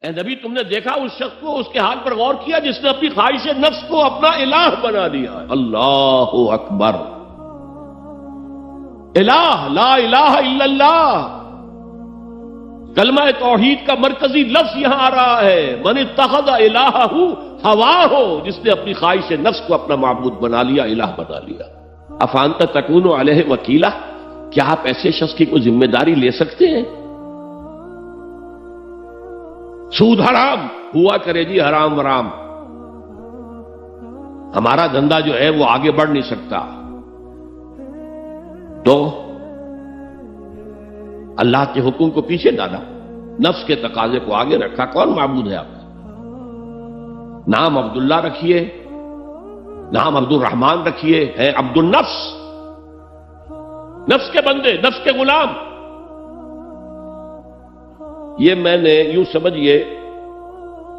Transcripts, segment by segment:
اے نبی تم نے دیکھا اس شخص کو، اس کے حال پر غور کیا جس نے اپنی خواہش نفس کو اپنا الہ بنا دیا؟ اللہ اکبر، الہ، لا الہ الا اللہ، کلمہ توحید کا مرکزی لفظ یہاں آ رہا ہے، من اتخذ الہہ ہواہ، جس نے اپنی خواہش نفس کو اپنا معبود بنا لیا، الہ بنا لیا۔ افانت تکون علیہ وکیلا، کیا آپ ایسے شخص کی کوئی ذمہ داری لے سکتے ہیں؟ سود حرام ہوا کرے جی، حرام ورام، ہمارا دھندا جو ہے وہ آگے بڑھ نہیں سکتا، تو اللہ کے حکم کو پیچھے ڈالا، نفس کے تقاضے کو آگے رکھا۔ کون معبود ہے آپ کا؟ نام عبداللہ رکھیے، نام عبد الرحمن رکھیے، ہے عبد النفس، نفس کے بندے، نفس کے غلام۔ یہ میں نے یوں سمجھیے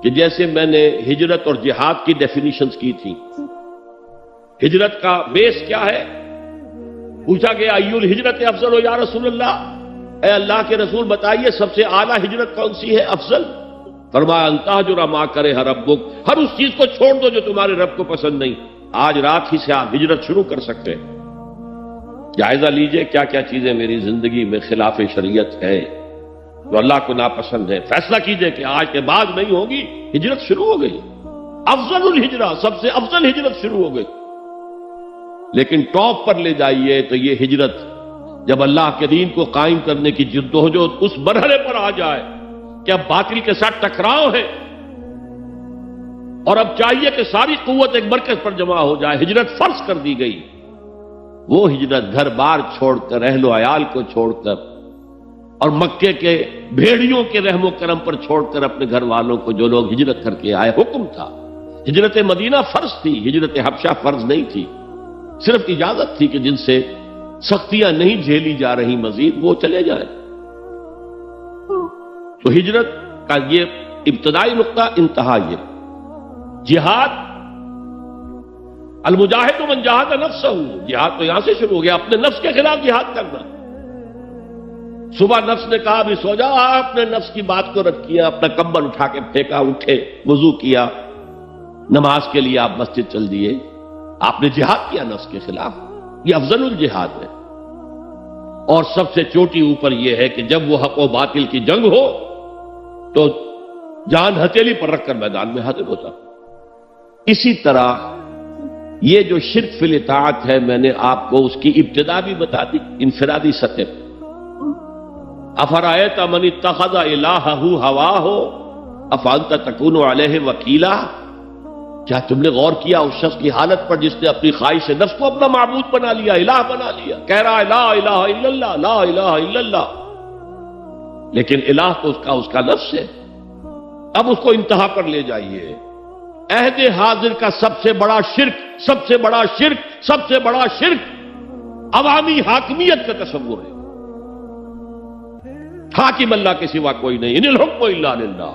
کہ جیسے میں نے ہجرت اور جہاد کی ڈیفینیشنز کی تھی۔ ہجرت کا بیس کیا ہے؟ پوچھا گیا ایو الہجرت افضل ہو یا رسول اللہ، اے اللہ کے رسول بتائیے سب سے اعلیٰ ہجرت کون سی ہے، افضل؟ فرمایا ان تہجر ما کرہ ربک، ہر اس چیز کو چھوڑ دو جو تمہارے رب کو پسند نہیں۔ آج رات ہی سے آپ ہجرت شروع کر سکتے ہیں۔ جائزہ لیجئے کیا کیا چیزیں میری زندگی میں خلاف شریعت ہے، جو اللہ کو ناپسند ہے، فیصلہ کیجئے کہ آج کے بعد نہیں ہوگی، ہجرت شروع ہو گئی، افضل الہجرہ، سب سے افضل ہجرت شروع ہو گئی۔ لیکن ٹاپ پر لے جائیے تو یہ ہجرت جب اللہ کے دین کو قائم کرنے کی جدوجہد اس مرحلے پر آ جائے کہ اب باطل کے ساتھ ٹکراؤ ہے اور اب چاہیے کہ ساری قوت ایک مرکز پر جمع ہو جائے، ہجرت فرض کر دی گئی، وہ ہجرت گھر بار چھوڑ کر، اہل و عیال کو چھوڑ کر اور مکے کے بھیڑیوں کے رحم و کرم پر چھوڑ کر اپنے گھر والوں کو، جو لوگ ہجرت کر کے آئے، حکم تھا۔ ہجرت مدینہ فرض تھی، ہجرت حبشہ فرض نہیں تھی، صرف اجازت تھی کہ جن سے سختیاں نہیں جھیلی جا رہی مزید وہ چلے جائیں۔ تو ہجرت کا یہ ابتدائی نقطہ، انتہا یہ جہاد، المجاہد من جاہد نفسہ، جہاد تو یہاں سے شروع ہو گیا، اپنے نفس کے خلاف جہاد کرنا۔ صبح نفس نے کہا بھی سو جا، آپ نے نفس کی بات کو رد کیا، اپنا کمبل اٹھا کے پھینکا، اٹھے، وضو کیا، نماز کے لیے آپ مسجد چل دیے، آپ نے جہاد کیا نفس کے خلاف۔ یہ افضل الجہاد ہے، اور سب سے چوٹی اوپر یہ ہے کہ جب وہ حق و باطل کی جنگ ہو تو جان ہتھیلی پر رکھ کر میدان میں حاضر ہوتا۔ اسی طرح یہ جو شرک فی الاطاعت ہے، میں نے آپ کو اس کی ابتدا بھی بتا دی انفرادی سطح پر۔ افرأیت من اتخذ الہہ ہواہ افانت تکون علیہ وکیلا، کیا تم نے غور کیا اس شخص کی حالت پر جس نے اپنی خواہش نفس کو اپنا معبود بنا لیا، الہ بنا لیا، کہہ رہا ہے لا الہ الا اللہ، لا الہ الا اللہ، لیکن الہ تو اس کا نفس ہے۔ اب اس کو انتہا پر لے جائیے۔ عہد حاضر کا سب سے بڑا شرک، سب سے بڑا شرک، سب سے بڑا شرک عوامی حاکمیت کا تصور ہے۔ حاکم اللہ کے سوا کوئی نہیں، ان الحکم الا للہ۔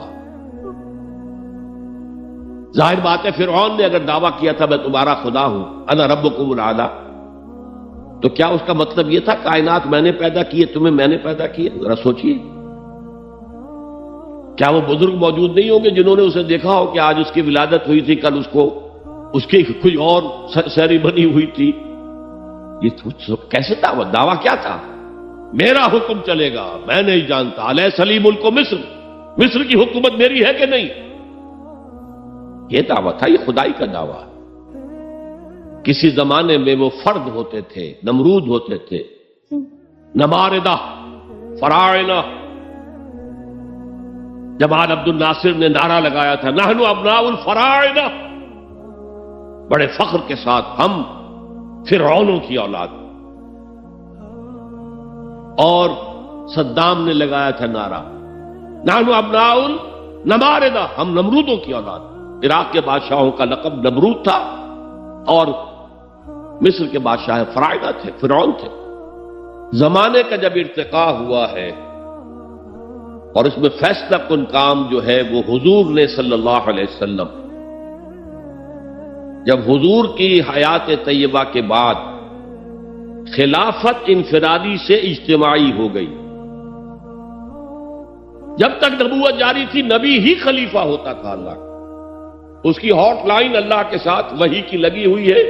ظاہر بات ہے فرعون نے اگر دعویٰ کیا تھا میں تمہارا خدا ہوں، انا ربکم الاعلی، تو کیا اس کا مطلب یہ تھا کائنات میں نے پیدا کیے، تمہیں میں نے پیدا کیے؟ ذرا سوچئے، کیا وہ بزرگ موجود نہیں ہوں گے جنہوں نے اسے دیکھا ہو کہ آج اس کی ولادت ہوئی تھی، کل اس کی کوئی اور سیری بنی ہوئی تھی؟ یہ کیسے دعویٰ کیا تھا؟ میرا حکم چلے گا، میں نہیں جانتا، الیس لی ملک مصر، مصر کی حکومت میری ہے کہ نہیں؟ یہ دعویٰ تھا، یہ خدائی کا دعویٰ۔ کسی زمانے میں وہ فرد ہوتے تھے، نمرود ہوتے تھے، نماردہ، فراعنہ۔ جمال عبد الناصر نے نعرہ لگایا تھا نحن ابناء الفراعنہ، بڑے فخر کے ساتھ ہم فرعونوں کی اولاد۔ اور صدام نے لگایا تھا نعرہ نحن ابناء النماردہ، ہم نمرودوں کی اولاد۔ عراق کے بادشاہوں کا لقب نمرود تھا اور مصر کے بادشاہ فراعنہ تھے، فرعون تھے۔ زمانے کا جب ارتقاء ہوا ہے اور اس میں فیصلہ کن کام جو ہے وہ حضور نے صلی اللہ علیہ وسلم، جب حضور کی حیات طیبہ کے بعد خلافت انفرادی سے اجتماعی ہو گئی، جب تک نبوت جاری تھی نبی ہی خلیفہ ہوتا تھا اللہ کا، اس کی ہاٹ لائن اللہ کے ساتھ وحی کی لگی ہوئی ہے،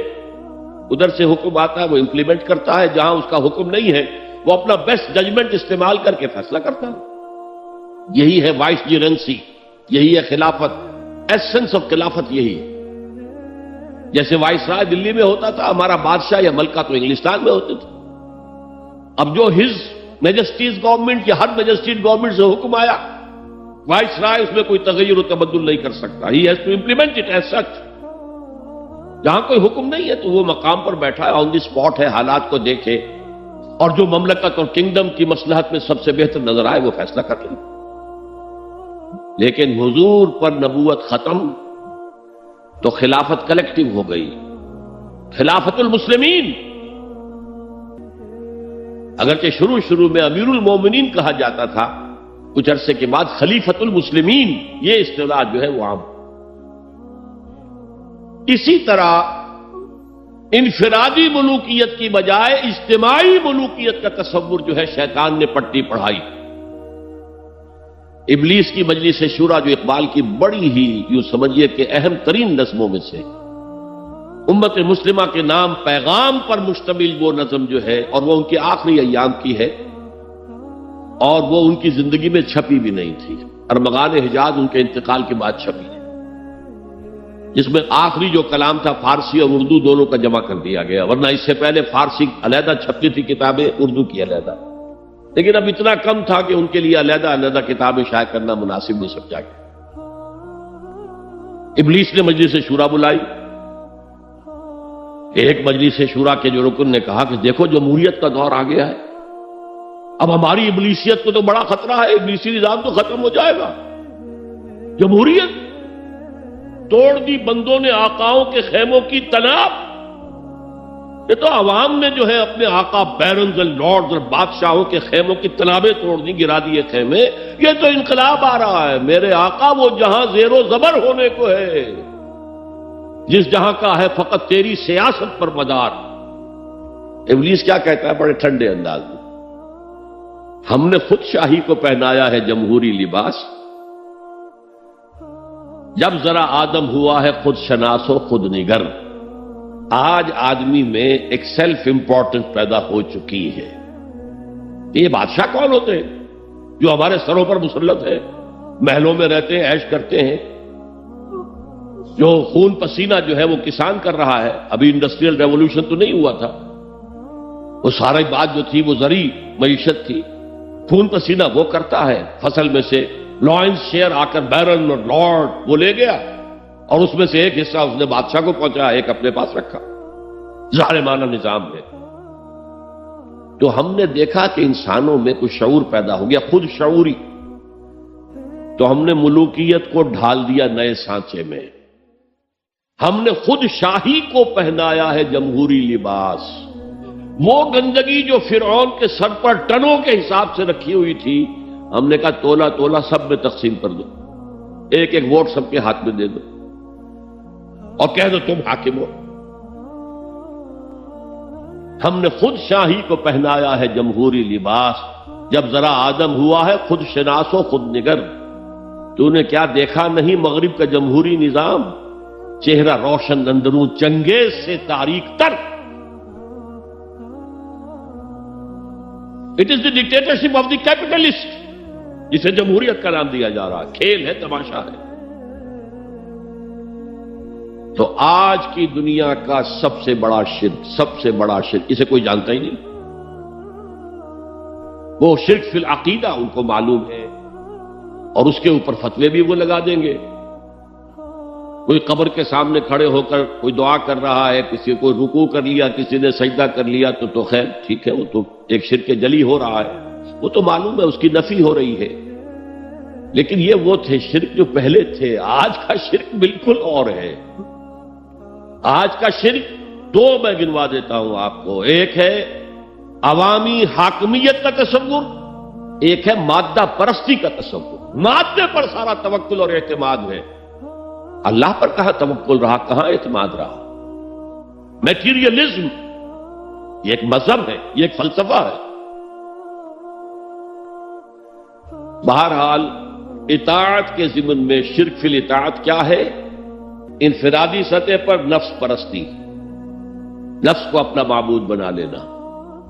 ادھر سے حکم آتا ہے وہ امپلیمنٹ کرتا ہے، جہاں اس کا حکم نہیں ہے وہ اپنا بیسٹ ججمنٹ استعمال کر کے فیصلہ کرتا ہے۔ یہی ہے وائس جیرنسی، یہی ہے خلافت، ایسنس آف خلافت یہی ہے۔ جیسے وائس رائے دلی میں ہوتا تھا، ہمارا بادشاہ یا ملکہ تو انگلستان میں ہوتے تھے، اب جو ہز میجسٹیز گورنمنٹ یا ہر میجسٹیز گورنمنٹ سے حکم آیا، وائس رائے اس میں کوئی تغیر و تبدل نہیں کر سکتا، he has to implement it as such. جہاں کوئی حکم نہیں ہے تو وہ مقام پر بیٹھا ہے، آن دی اسپاٹ ہے، حالات کو دیکھے اور جو مملکت اور کنگڈم کی مصلحت میں سب سے بہتر نظر آئے وہ فیصلہ کر لیں۔ لیکن حضور پر نبوت ختم تو خلافت کلیکٹیو ہو گئی، خلافت المسلمین۔ اگرچہ شروع میں امیر المومنین کہا جاتا تھا، کچھ عرصے کے بعد خلیفت المسلمین یہ اصطلاح جو ہے وہ عام۔ اسی طرح انفرادی ملوکیت کی بجائے اجتماعی ملوکیت کا تصور جو ہے شیطان نے پٹی پڑھائی۔ ابلیس کی مجلس شورا جو اقبال کی بڑی ہی یوں سمجھیے کہ اہم ترین نظموں میں سے، امت مسلمہ کے نام پیغام پر مشتمل وہ نظم جو ہے، اور وہ ان کے آخری ایام کی ہے، اور وہ ان کی زندگی میں چھپی بھی نہیں تھی، ارمغان حجاز ان کے انتقال کے بعد چھپی ہے، جس میں آخری جو کلام تھا فارسی اور اردو دونوں کا جمع کر دیا گیا، ورنہ اس سے پہلے فارسی علیحدہ چھپتی تھی کتابیں، اردو کی علیحدہ، لیکن اب اتنا کم تھا کہ ان کے لیے علیحدہ کتابیں شائع کرنا مناسب نہیں سمجھا گیا۔ ابلیس نے مجلس شورا بلائی، ایک مجلس شورا کے جو رکن نے کہا کہ دیکھو جمہوریت کا دور آ گیا ہے، اب ہماری ابلیسیت کو تو بڑا خطرہ ہے، ابلیسی نظام تو ختم ہو جائے گا، جمہوریت توڑ دی بندوں نے آقاؤں کے خیموں کی تناب، یہ تو عوام نے جو ہے اپنے آقا بیرنز اور لارڈز اور بادشاہوں کے خیموں کی تنابیں توڑ دی، گرا دیے خیمے، یہ تو انقلاب آ رہا ہے، میرے آقا وہ جہاں زیر و زبر ہونے کو ہے، جس جہاں کا ہے فقط تیری سیاست پر مدار۔ ابلیس کیا کہتا ہے بڑے ٹھنڈے انداز میں، ہم نے خود شاہی کو پہنایا ہے جمہوری لباس، جب ذرا آدم ہوا ہے خود شناس و خود نگر۔ آج آدمی میں ایک سیلف امپورٹنس پیدا ہو چکی ہے۔ یہ بادشاہ کون ہوتے ہیں جو ہمارے سروں پر مسلط ہے، محلوں میں رہتے ہیں، عیش کرتے ہیں، جو خون پسینہ جو ہے وہ کسان کر رہا ہے، ابھی انڈسٹریل ریولوشن تو نہیں ہوا تھا، وہ ساری بات جو تھی وہ زرعی معیشت تھی، خون پسینہ وہ کرتا ہے، فصل میں سے لائنز شیئر آ کر بیرن اور لارڈ وہ لے گیا، اور اس میں سے ایک حصہ اس نے بادشاہ کو پہنچایا، ایک اپنے پاس رکھا، ظالمانہ نظام ہے۔ تو ہم نے دیکھا کہ انسانوں میں کچھ شعور پیدا ہو گیا، خود شعوری، تو ہم نے ملوکیت کو ڈھال دیا نئے سانچے میں، ہم نے خود شاہی کو پہنایا ہے جمہوری لباس۔ وہ گندگی جو فرعون کے سر پر ٹنوں کے حساب سے رکھی ہوئی تھی، ہم نے کہا تولا تولا سب میں تقسیم کر دو، ایک ایک ووٹ سب کے ہاتھ میں دے دو اور کہہ دو تم حاکم ہو۔ ہم نے خود شاہی کو پہنایا ہے جمہوری لباس، جب ذرا آدم ہوا ہے خود شناس و خود نگر۔ تو نے کیا دیکھا نہیں مغرب کا جمہوری نظام، چہرہ روشن اندروں چنگیز سے تاریک تر۔ It is the dictatorship of the capitalist, جسے جمہوریت کا نام دیا جا رہا ہے، کھیل ہے، تماشا ہے۔ تو آج کی دنیا کا سب سے بڑا شرک اسے کوئی جانتا ہی نہیں، وہ شرک فی العقیدہ ان کو معلوم ہے، اور اس کے اوپر فتوے بھی وہ لگا دیں گے۔ کوئی قبر کے سامنے کھڑے ہو کر کوئی دعا کر رہا ہے، کسی کو رکوع کر لیا، کسی نے سجدہ کر لیا، تو خیر ٹھیک ہے، وہ تو ایک شرک جلی ہو رہا ہے، وہ تو معلوم ہے، اس کی نفی ہو رہی ہے۔ لیکن یہ وہ تھے شرک جو پہلے تھے، آج کا شرک بالکل اور ہے۔ آج کا شرک دو میں گنوا دیتا ہوں آپ کو، ایک ہے عوامی حاکمیت کا تصور، ایک ہے مادہ پرستی کا تصور۔ مادے پر سارا توکل اور اعتماد ہے، اللہ پر کہاں توکل رہا، کہاں اعتماد رہا۔ میٹیریلزم یہ ایک مذہب ہے، یہ ایک فلسفہ ہے۔ بہرحال اطاعت کے ضمن میں شرک فی الاطاعت کیا ہے؟ انفرادی سطح پر نفس پرستی، نفس کو اپنا معبود بنا لینا.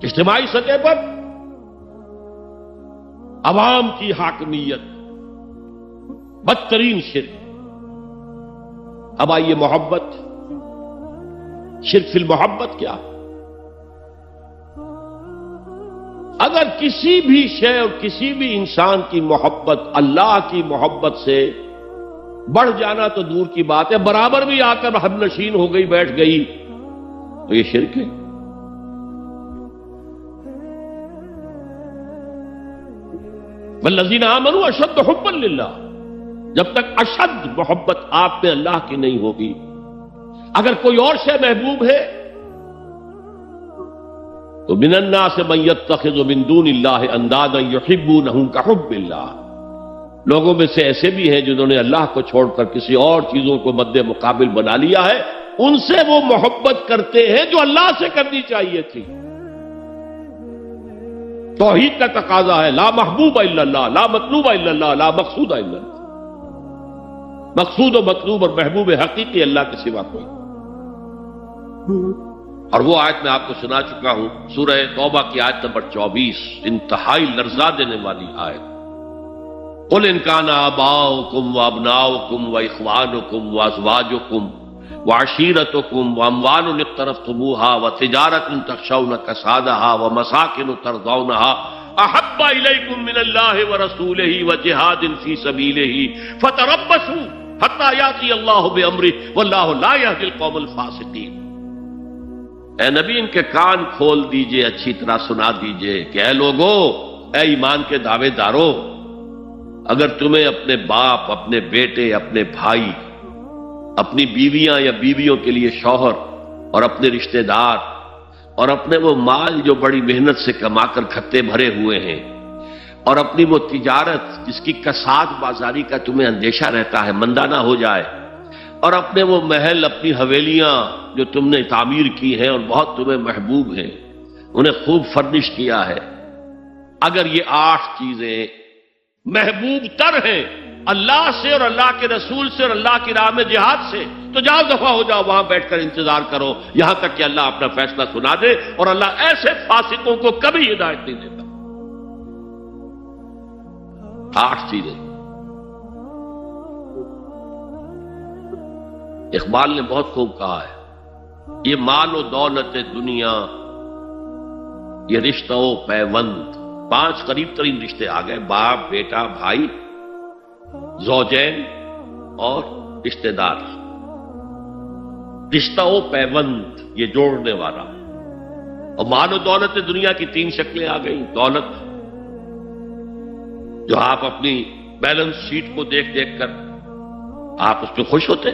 اجتماعی سطح پر عوام کی حاکمیت، بدترین شرک. اب آئیے محبت، شرک فی المحبت کیا؟ اگر کسی بھی شے اور کسی بھی انسان کی محبت اللہ کی محبت سے بڑھ جانا تو دور کی بات ہے، برابر بھی آ کر ہم نشین ہو گئی، بیٹھ گئی، تو یہ شرک ہے. والذین آمنوا اشد حبا للہ. جب تک اشد محبت آپ میں اللہ کی نہیں ہوگی، اگر کوئی اور شے محبوب ہے تو من الناس من یتخذ من دون اللہ اندادا یحبونہم کحب اللہ. لوگوں میں سے ایسے بھی ہیں جنہوں نے اللہ کو چھوڑ کر کسی اور چیزوں کو مد مقابل بنا لیا ہے، ان سے وہ محبت کرتے ہیں جو اللہ سے کرنی چاہیے تھی. توحید کا تقاضا ہے لا محبوب الا اللہ، لا مطلوب الا اللہ، لا مقصود الا اللہ. مقصود و مطلوب اور محبوب حقیقی اللہ کے سوا کوئی. اور وہ آیت میں آپ کو سنا چکا ہوں، سورہ توبہ کی آیت نمبر 24، انتہائی لرزا دینے والی آیت. قل ان کان آباؤکم وابناؤکم واخوانکم وازواجکم وعشیرتکم واموال اقترفتموها وتجارۃ تخشون کسادها ومساکن ترضونها احب الیکم من اللہ ورسولہ وجہاد فی سبیلہ فتربصوا حتی یاتی اللہ بامرہ واللہ لا یہدی القوم الفاسقین. اے نبی ان کے کان کھول دیجئے، اچھی طرح سنا دیجئے کہ اے لوگو، اے ایمان کے دعوے دارو، اگر تمہیں اپنے باپ، اپنے بیٹے، اپنے بھائی، اپنی بیویاں یا بیویوں کے لیے شوہر اور اپنے رشتہ دار اور اپنے وہ مال جو بڑی محنت سے کما کر کھتے بھرے ہوئے ہیں اور اپنی وہ تجارت جس کی کساد بازاری کا تمہیں اندیشہ رہتا ہے مندہ نہ ہو جائے، اور اپنے وہ محل، اپنی حویلیاں جو تم نے تعمیر کی ہیں اور بہت تمہیں محبوب ہیں، انہیں خوب فرنش کیا ہے، اگر یہ 8 چیزیں محبوب تر ہیں اللہ سے اور اللہ کے رسول سے اور اللہ کی راہ میں جہاد سے، تو جاؤ دفع ہو جاؤ، وہاں بیٹھ کر انتظار کرو یہاں تک کہ اللہ اپنا فیصلہ سنا دے. اور اللہ ایسے فاسقوں کو کبھی ہدایت نہیں دیتا. 8 چیزیں. اقبال نے بہت خوب کہا ہے، یہ مال و دولت دنیا، یہ رشتہ و پیوند. 5 قریب ترین رشتے آ گئے، باپ، بیٹا، بھائی، زوجین اور رشتہ دار. رشتہ و پیوند یہ جوڑنے والا. اور مال و دولت دنیا کی 3 شکلیں آ گئی. دولت جو آپ اپنی بیلنس شیٹ کو دیکھ دیکھ کر آپ اس پہ خوش ہوتے،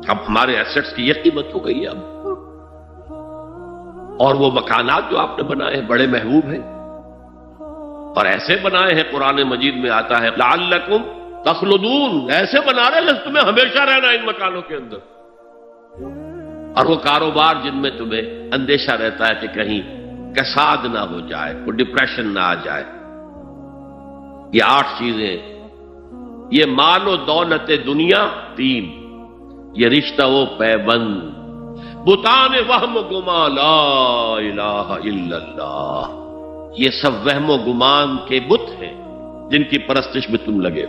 اب ہمارے ایسٹس کی یہ قیمت ہو گئی ہے اب. اور وہ مکانات جو آپ نے بنائے ہیں بڑے محبوب ہیں، اور ایسے بنائے ہیں، قرآن مجید میں آتا ہے لعلکم تخلدون، ایسے بنا رہے ہیں تمہیں ہمیشہ رہنا ان مکانوں کے اندر. اور وہ کاروبار جن میں تمہیں اندیشہ رہتا ہے کہ کہیں کساد نہ ہو جائے، کوئی ڈپریشن نہ آ جائے. یہ 8 چیزیں، یہ مال و دولت دنیا 3، یہ رشتہ و پیوند، بتان وہم و گما لا الہ الا اللہ. یہ سب وہم و گمان کے بت ہیں جن کی پرستش میں تم لگے.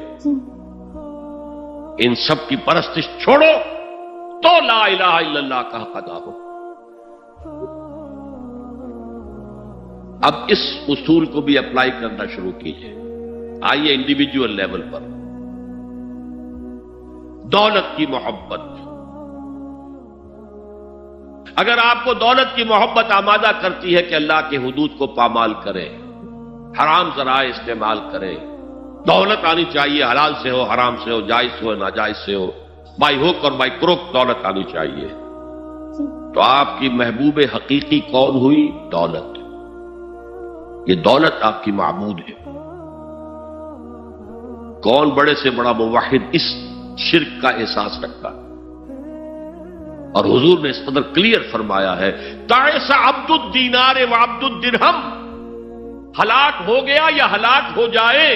ان سب کی پرستش چھوڑو تو لا الہ الا اللہ کا حق ادا ہو. اب اس اصول کو بھی اپلائی کرنا شروع کیجئے. آئیے انڈیویجول لیول پر. دولت کی محبت، اگر آپ کو دولت کی محبت آمادہ کرتی ہے کہ اللہ کے حدود کو پامال کریں، حرام ذرائع استعمال کریں، دولت آنی چاہیے، حلال سے ہو، حرام سے ہو، جائز سے ہو، ناجائز سے ہو، بائی ہوک اور بائی کروک دولت آنی چاہیے، تو آپ کی محبوب حقیقی کون ہوئی؟ دولت. یہ دولت آپ کی معبود ہے. کون بڑے سے بڑا موحد اس شرک کا احساس رکھتا ہے؟ اور حضور نے اس قدر کلیئر فرمایا ہے، تعس عبد الدینار و عبد الدرہم، ہلاک ہو گیا یا ہلاک ہو جائے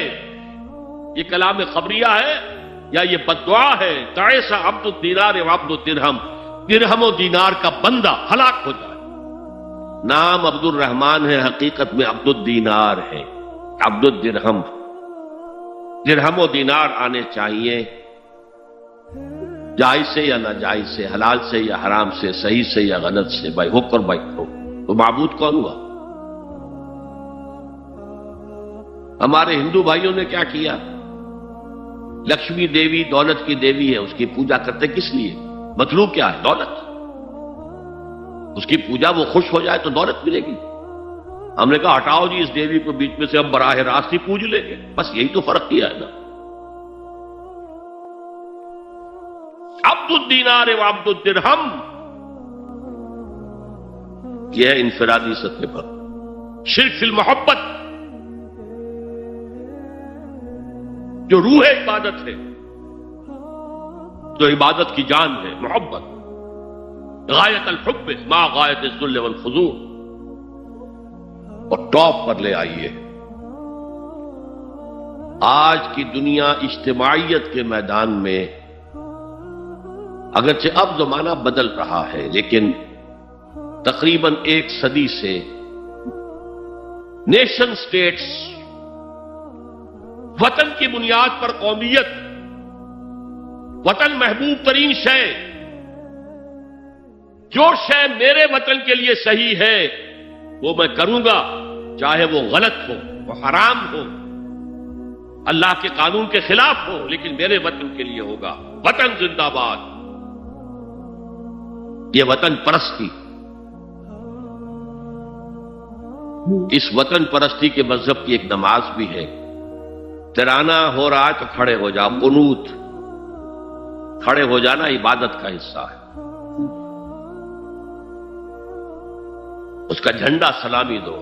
یہ کلام خبریہ ہے یا یہ بددعا ہے؟ تعیس عبد الدینار و عبد الدرہم، درہم و دینار کا بندہ ہلاک ہو جائے۔ نام عبد الرحمن ہے، حقیقت میں عبد الدینار ہے، عبد الدرہم۔ درہم و دینار آنے چاہیے، جائز سے یا ناجائز سے، حلال سے یا حرام سے، صحیح سے یا غلط سے، بھائی ہو کر بھائی ہو۔ تو معبود کون ہوا؟ ہمارے ہندو بھائیوں نے کیا کیا؟ لکشمی دیوی دولت کی دیوی ہے، اس کی پوجا کرتے کس لیے؟ مطلوب کیا ہے؟ دولت۔ اس کی پوجا وہ خوش ہو جائے تو دولت ملے گی۔ ہم نے کہا ہٹاؤ جی اس دیوی کو بیچ میں سے، ہم براہ راست ہی پوج لیں گے، بس یہی تو فرق کیا ہے نا۔ عبد الدینار و عبد الدرہم، یہ ہے انفرادی سطح پر۔ شرک فی المحبت، جو روح عبادت ہے، جو عبادت کی جان ہے، محبت، غایت الحب ما غایت الذل والخضوع، اور ٹاپ پر لے آئیے۔ آج کی دنیا اجتماعیت کے میدان میں اگرچہ اب زمانہ بدل رہا ہے، لیکن تقریباً 1 صدی سے نیشن سٹیٹس وطن کی بنیاد پر قومیت، وطن محبوب ترین شے، جو شے میرے وطن کے لیے صحیح ہے وہ میں کروں گا، چاہے وہ غلط ہو، وہ حرام ہو، اللہ کے قانون کے خلاف ہو، لیکن میرے وطن کے لیے ہوگا۔ وطن زندہ باد، یہ وطن پرستی، اس وطن پرستی کے مذہب کی ایک نماز بھی ہے۔ ترانہ ہو رہا ہے تو کھڑے ہو جاؤ، قنوت، کھڑے ہو جانا عبادت کا حصہ ہے۔ اس کا جھنڈا سلامی دو،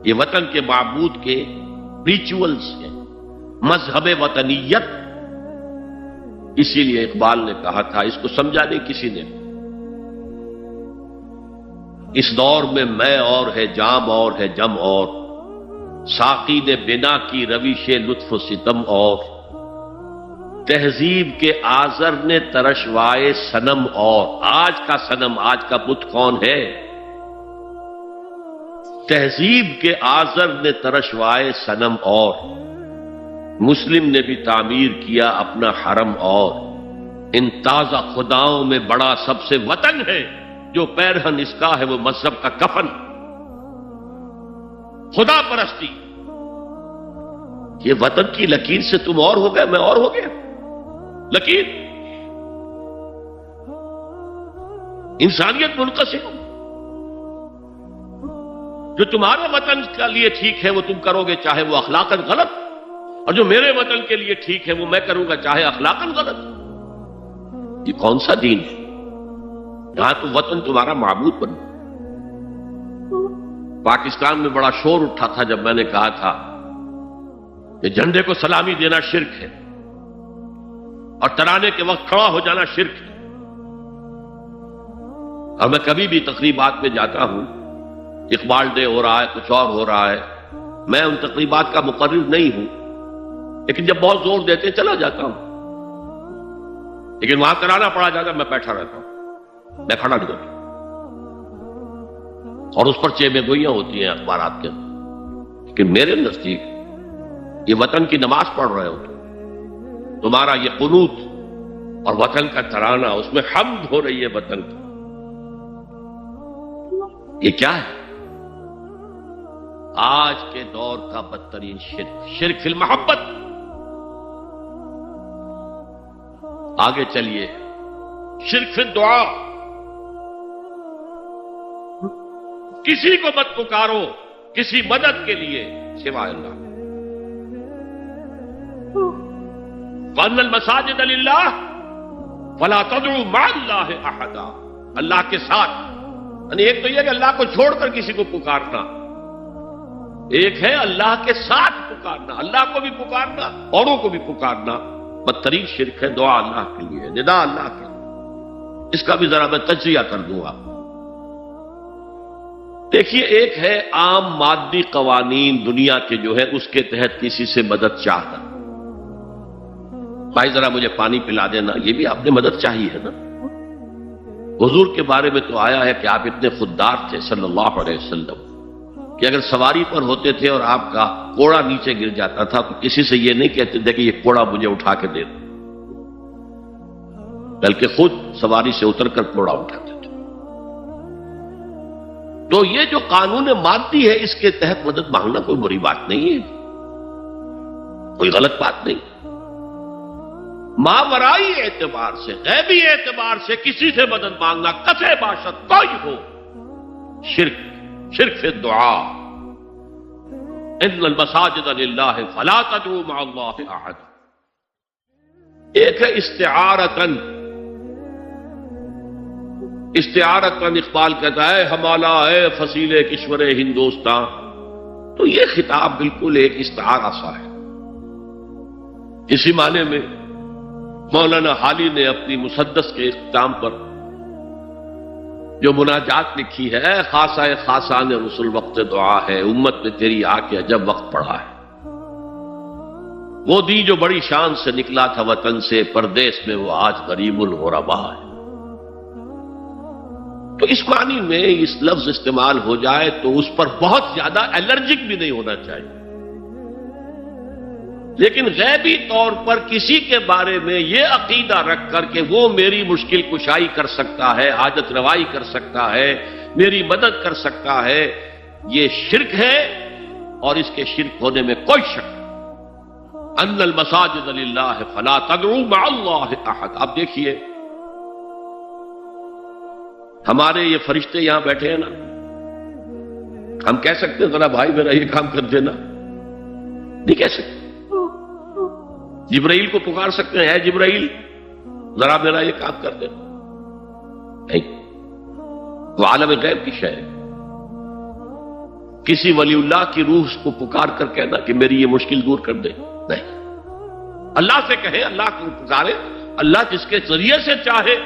یہ وطن کے معبود کے ریچولز ہیں، مذہب وطنیت۔ اسی لیے اقبال نے کہا تھا، اس کو سمجھا نہیں کسی نے، اس دور میں میں اور ہے، جام اور ہے، جم اور، ساقی نے بنا کی روش لطف و ستم اور، تہذیب کے آزر نے ترشوائے صنم اور۔ آج کا صنم، آج کا بت کون ہے؟ تہذیب کے آزر نے ترشوائے صنم اور، مسلم نے بھی تعمیر کیا اپنا حرم اور۔ ان تازہ خداؤں میں بڑا سب سے وطن ہے، جو پیرہن اس کا ہے وہ مذہب کا کفن۔ خدا پرستی، یہ وطن کی لکیر سے تم اور ہو گئے، میں اور ہو گیا۔ لکیر، انسانیت منقسم، جو تمہارے وطن کے لیے ٹھیک ہے وہ تم کرو گے چاہے وہ اخلاقاً غلط، اور جو میرے وطن کے لیے ٹھیک ہے وہ میں کروں گا چاہے اخلاقاً غلط۔ یہ کون سا دین ہے؟ یہاں تو وطن تمہارا معبود بن۔ پاکستان میں بڑا شور اٹھا تھا جب میں نے کہا تھا کہ جھنڈے کو سلامی دینا شرک ہے اور ترانے کے وقت کھڑا ہو جانا شرک ہے۔ اور میں کبھی بھی تقریبات میں جاتا ہوں، اقبال ڈے ہو رہا ہے، کچھ اور ہو رہا ہے، میں ان تقریبات کا مقرر نہیں ہوں، لیکن جب بہت زور دیتے چلا جاتا ہوں، لیکن وہاں ترانہ پڑا جاتا میں بیٹھا رہتا ہوں، میں کھڑا نہیں ہوتا، اور اس پر چیمے گوئیاں ہوتی ہیں اخبارات کے، لیکن میرے نزدیک یہ وطن کی نماز پڑھ رہے ہو، تمہارا یہ قنوت اور وطن کا ترانہ، اس میں حمد ہو رہی ہے وطن کی، یہ کیا ہے؟ آج کے دور کا بدترین شرک، شرک فی المحبت۔ آگے چلیے، شرک فی الدعا، کسی کو مت پکارو کسی مدد کے لیے سوائے اللہ۔ وَأَنَّ الْمَسَاجِدَ لِلَّهِ فَلَا تَدْعُوا مَعَ اللَّهِ أَحَدًا، اللہ کے ساتھ، یعنی ایک تو یہ کہ اللہ کو چھوڑ کر کسی کو پکارنا، ایک ہے اللہ کے ساتھ پکارنا، اللہ کو بھی پکارنا، اوروں کو بھی پکارنا۔ بدترین شرک ہے دعا اللہ کے لیے، ندا اللہ کے لیے۔ اس کا بھی ذرا میں تجزیہ کر دوں گا۔ دیکھیے، ایک ہے عام مادی قوانین دنیا کے جو ہے اس کے تحت کسی سے مدد چاہنا. بھائی ذرا مجھے پانی پلا دینا، یہ بھی آپ نے مدد چاہی ہے نا. حضور کے بارے میں تو آیا ہے کہ آپ اتنے خوددار تھے صلی اللہ علیہ وسلم کہ اگر سواری پر ہوتے تھے اور آپ کا کوڑا نیچے گر جاتا تھا تو کسی سے یہ نہیں کہتے تھے کہ یہ کوڑا مجھے اٹھا کے دے دو، بلکہ خود سواری سے اتر کر کوڑا اٹھاتے تھے. تو یہ جو قانون مادی ہے اس کے تحت مدد مانگنا کوئی بری بات نہیں ہے، کوئی غلط بات نہیں. ماورائی اعتبار سے، غیبی اعتبار سے کسی سے مدد مانگنا کسے باشد کوئی ہو، شرک فی الدعاء. ان المساجد للہ فلا تدعوا مع اللہ احد. ایک ہے استعارتاً اقبال کہتا ہے ہمالا ہے فصیل کشور ہندوستان. تو یہ خطاب بالکل ایک استعارہ سا ہے. اسی معنی میں مولانا حالی نے اپنی مسدس کے اختتام پر جو مناجات لکھی ہے، خاصہ خاصان رسول وقت دعا ہے، امت میں تیری آ کے عجب وقت پڑا ہے. وہ دی جو بڑی شان سے نکلا تھا وطن سے، پردیس میں وہ آج غریب الغربا ہے. تو اس معنی میں اس لفظ استعمال ہو جائے تو اس پر بہت زیادہ الرجک بھی نہیں ہونا چاہیے. لیکن غیبی طور پر کسی کے بارے میں یہ عقیدہ رکھ کر کہ وہ میری مشکل کشائی کر سکتا ہے، حاجت روائی کر سکتا ہے، میری مدد کر سکتا ہے، یہ شرک ہے. اور اس کے شرک ہونے میں کوئی شک نہیں. ان المساجد للہ فلا تدعوا مع اللہ احد. آپ دیکھیے ہمارے یہ فرشتے یہاں بیٹھے ہیں نا، ہم کہہ سکتے ہیں ذرا بھائی میرا یہ کام کر دینا؟ نہیں کہہ سکتے. جبرائیل کو پکار سکتے ہیں، اے جبرائیل ذرا میرا یہ کام کر دے؟ نہیں. وہ عالم غیب کی شے ہے. کسی ولی اللہ کی روح کو پکار کر کہنا کہ میری یہ مشکل دور کر دے؟ نہیں. اللہ سے کہیں، اللہ کو پکارے، اللہ جس کے ذریعے سے چاہے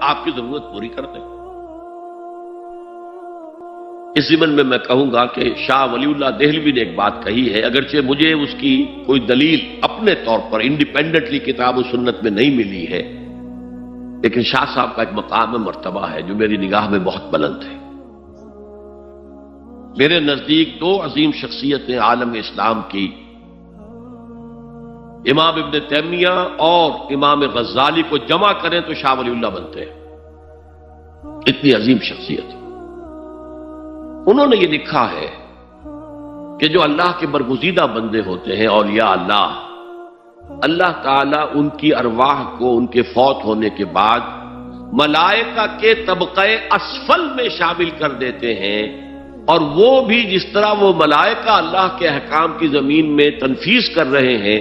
آپ کی ضرورت پوری کر دے. اس ضمن میں میں کہوں گا کہ شاہ ولی اللہ دہلوی نے ایک بات کہی ہے، اگرچہ مجھے اس کی کوئی دلیل اپنے طور پر انڈیپینڈنٹلی کتاب و سنت میں نہیں ملی ہے، لیکن شاہ صاحب کا ایک مقام مرتبہ ہے جو میری نگاہ میں بہت بلند ہے. میرے نزدیک دو عظیم شخصیتیں عالم اسلام کی، امام ابن تیمیہ اور امام غزالی کو جمع کریں تو شاہ ولی اللہ بنتے ہیں. اتنی عظیم شخصیت. انہوں نے یہ لکھا ہے کہ جو اللہ کے برگزیدہ بندے ہوتے ہیں، اولیاء اللہ، اللہ تعالیٰ ان کی ارواح کو ان کے فوت ہونے کے بعد ملائکہ کے طبقہ اسفل میں شامل کر دیتے ہیں، اور وہ بھی جس طرح وہ ملائکہ اللہ کے احکام کی زمین میں تنفیذ کر رہے ہیں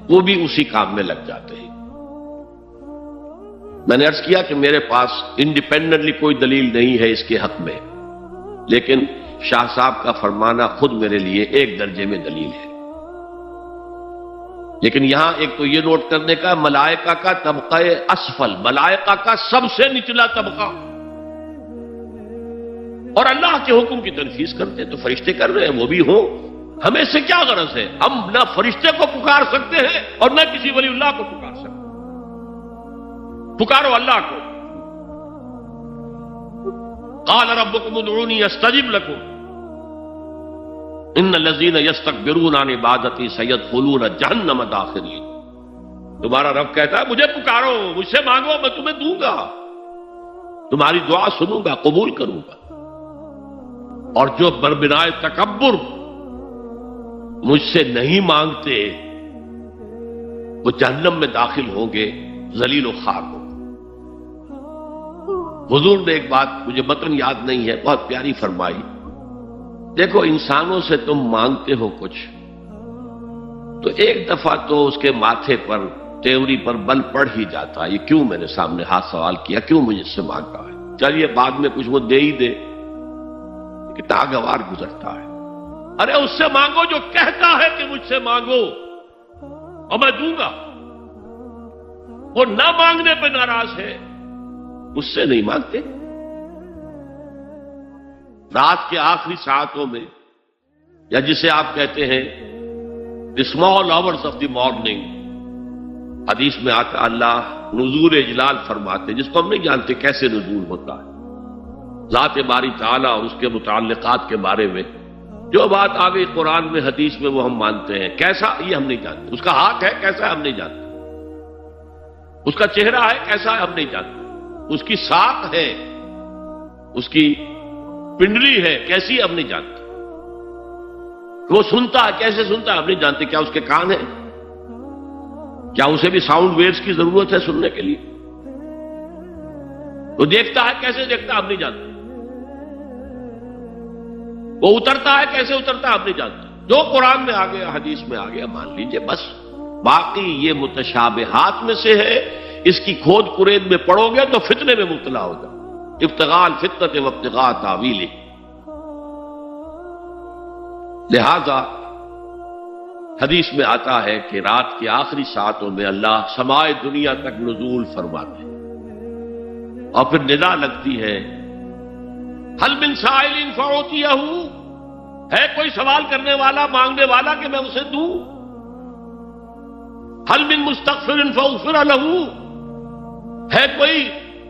وہ بھی اسی کام میں لگ جاتے ہیں. میں نے عرض کیا کہ میرے پاس انڈیپینڈنٹلی کوئی دلیل نہیں ہے اس کے حق میں، لیکن شاہ صاحب کا فرمانا خود میرے لیے ایک درجے میں دلیل ہے. لیکن یہاں ایک تو یہ نوٹ کرنے کا، ملائکہ کا طبقہ اسفل، ملائکہ کا سب سے نچلا طبقہ، اور اللہ کے حکم کی تنفیذ کرتے ہیں تو فرشتے کر رہے ہیں، وہ بھی ہوں. ہمیں سے کیا غرض ہے؟ ہم نہ فرشتے کو پکار سکتے ہیں اور نہ کسی ولی اللہ کو پکار سکتے. پکارو اللہ کو. قال ربكم ادعوني استجب لكم ان الذين يستكبرون عن عبادتي سيدخلون جہنم داخرين. تمہارا رب کہتا ہے مجھے پکارو، مجھ سے مانگو، میں تمہیں دوں گا، تمہاری دعا سنوں گا، قبول کروں گا. اور جو بربنائے تکبر مجھ سے نہیں مانگتے وہ جہنم میں داخل ہوں گے، ذلیل و خار ہوں. حضور نے ایک بات مجھے متن یاد نہیں ہے بہت پیاری فرمائی. دیکھو انسانوں سے تم مانگتے ہو کچھ تو ایک دفعہ تو اس کے ماتھے پر تیوری پر بل پڑ ہی جاتا ہے، یہ کیوں میرے سامنے ہاتھ سوال کیا، کیوں مجھ سے مانگا ہے. چلیے بعد میں کچھ وہ دے ہی دے، کہ ناگوار گزرتا ہے. ارے اس سے مانگو جو کہتا ہے کہ مجھ سے مانگو اور میں دوں گا. وہ نہ مانگنے پہ ناراض ہے، اس سے نہیں مانگتے. رات کے آخری ساعتوں میں، یا جسے آپ کہتے ہیں the small hours of the morning, حدیث میں آتا اللہ نزول اجلال فرماتے، جس کو ہم نہیں جانتے کیسے نزول ہوتا ہے، ذات باری تعالیٰ اور اس کے متعلقات کے بارے میں جو بات آ گئی قرآن میں حدیث میں وہ ہم مانتے ہیں، کیسا یہ ہم نہیں جانتے، اس کا ہاتھ ہے کیسا ہے ہم نہیں جانتے، اس کا چہرہ ہے کیسا ہے ہم نہیں جانتے، اس کی ساق ہے، اس کی پنڈلی ہے کیسی ہم نہیں جانتے، وہ سنتا ہے کیسے سنتا ہے ہم نہیں جانتے، کیا اس کے کان ہیں، کیا اسے بھی ساؤنڈ ویوز کی ضرورت ہے سننے کے لیے، وہ دیکھتا ہے کیسے دیکھتا ہے ہم نہیں جانتے، وہ اترتا ہے کیسے اترتا ہے ہم نہیں جانتے، جو قرآن میں آ گیا حدیث میں آ گیا مان لیجئے بس، باقی یہ متشابہات میں سے ہے، اس کی کھود کرید میں پڑو گے تو فتنے میں مبتلا ہو جاؤ، ابتغاء الفتنۃ وابتغاء تاویلہ۔ لہذا حدیث میں آتا ہے کہ رات کی آخری ساعتوں میں اللہ سمائے دنیا تک نزول فرماتے ہیں، اور پھر ندا لگتی ہے حل من سائل فاعطیہ، ہے کوئی سوال کرنے والا مانگنے والا کہ میں اسے دوں، حل من مستغفر فاغفر لہ، ہے کوئی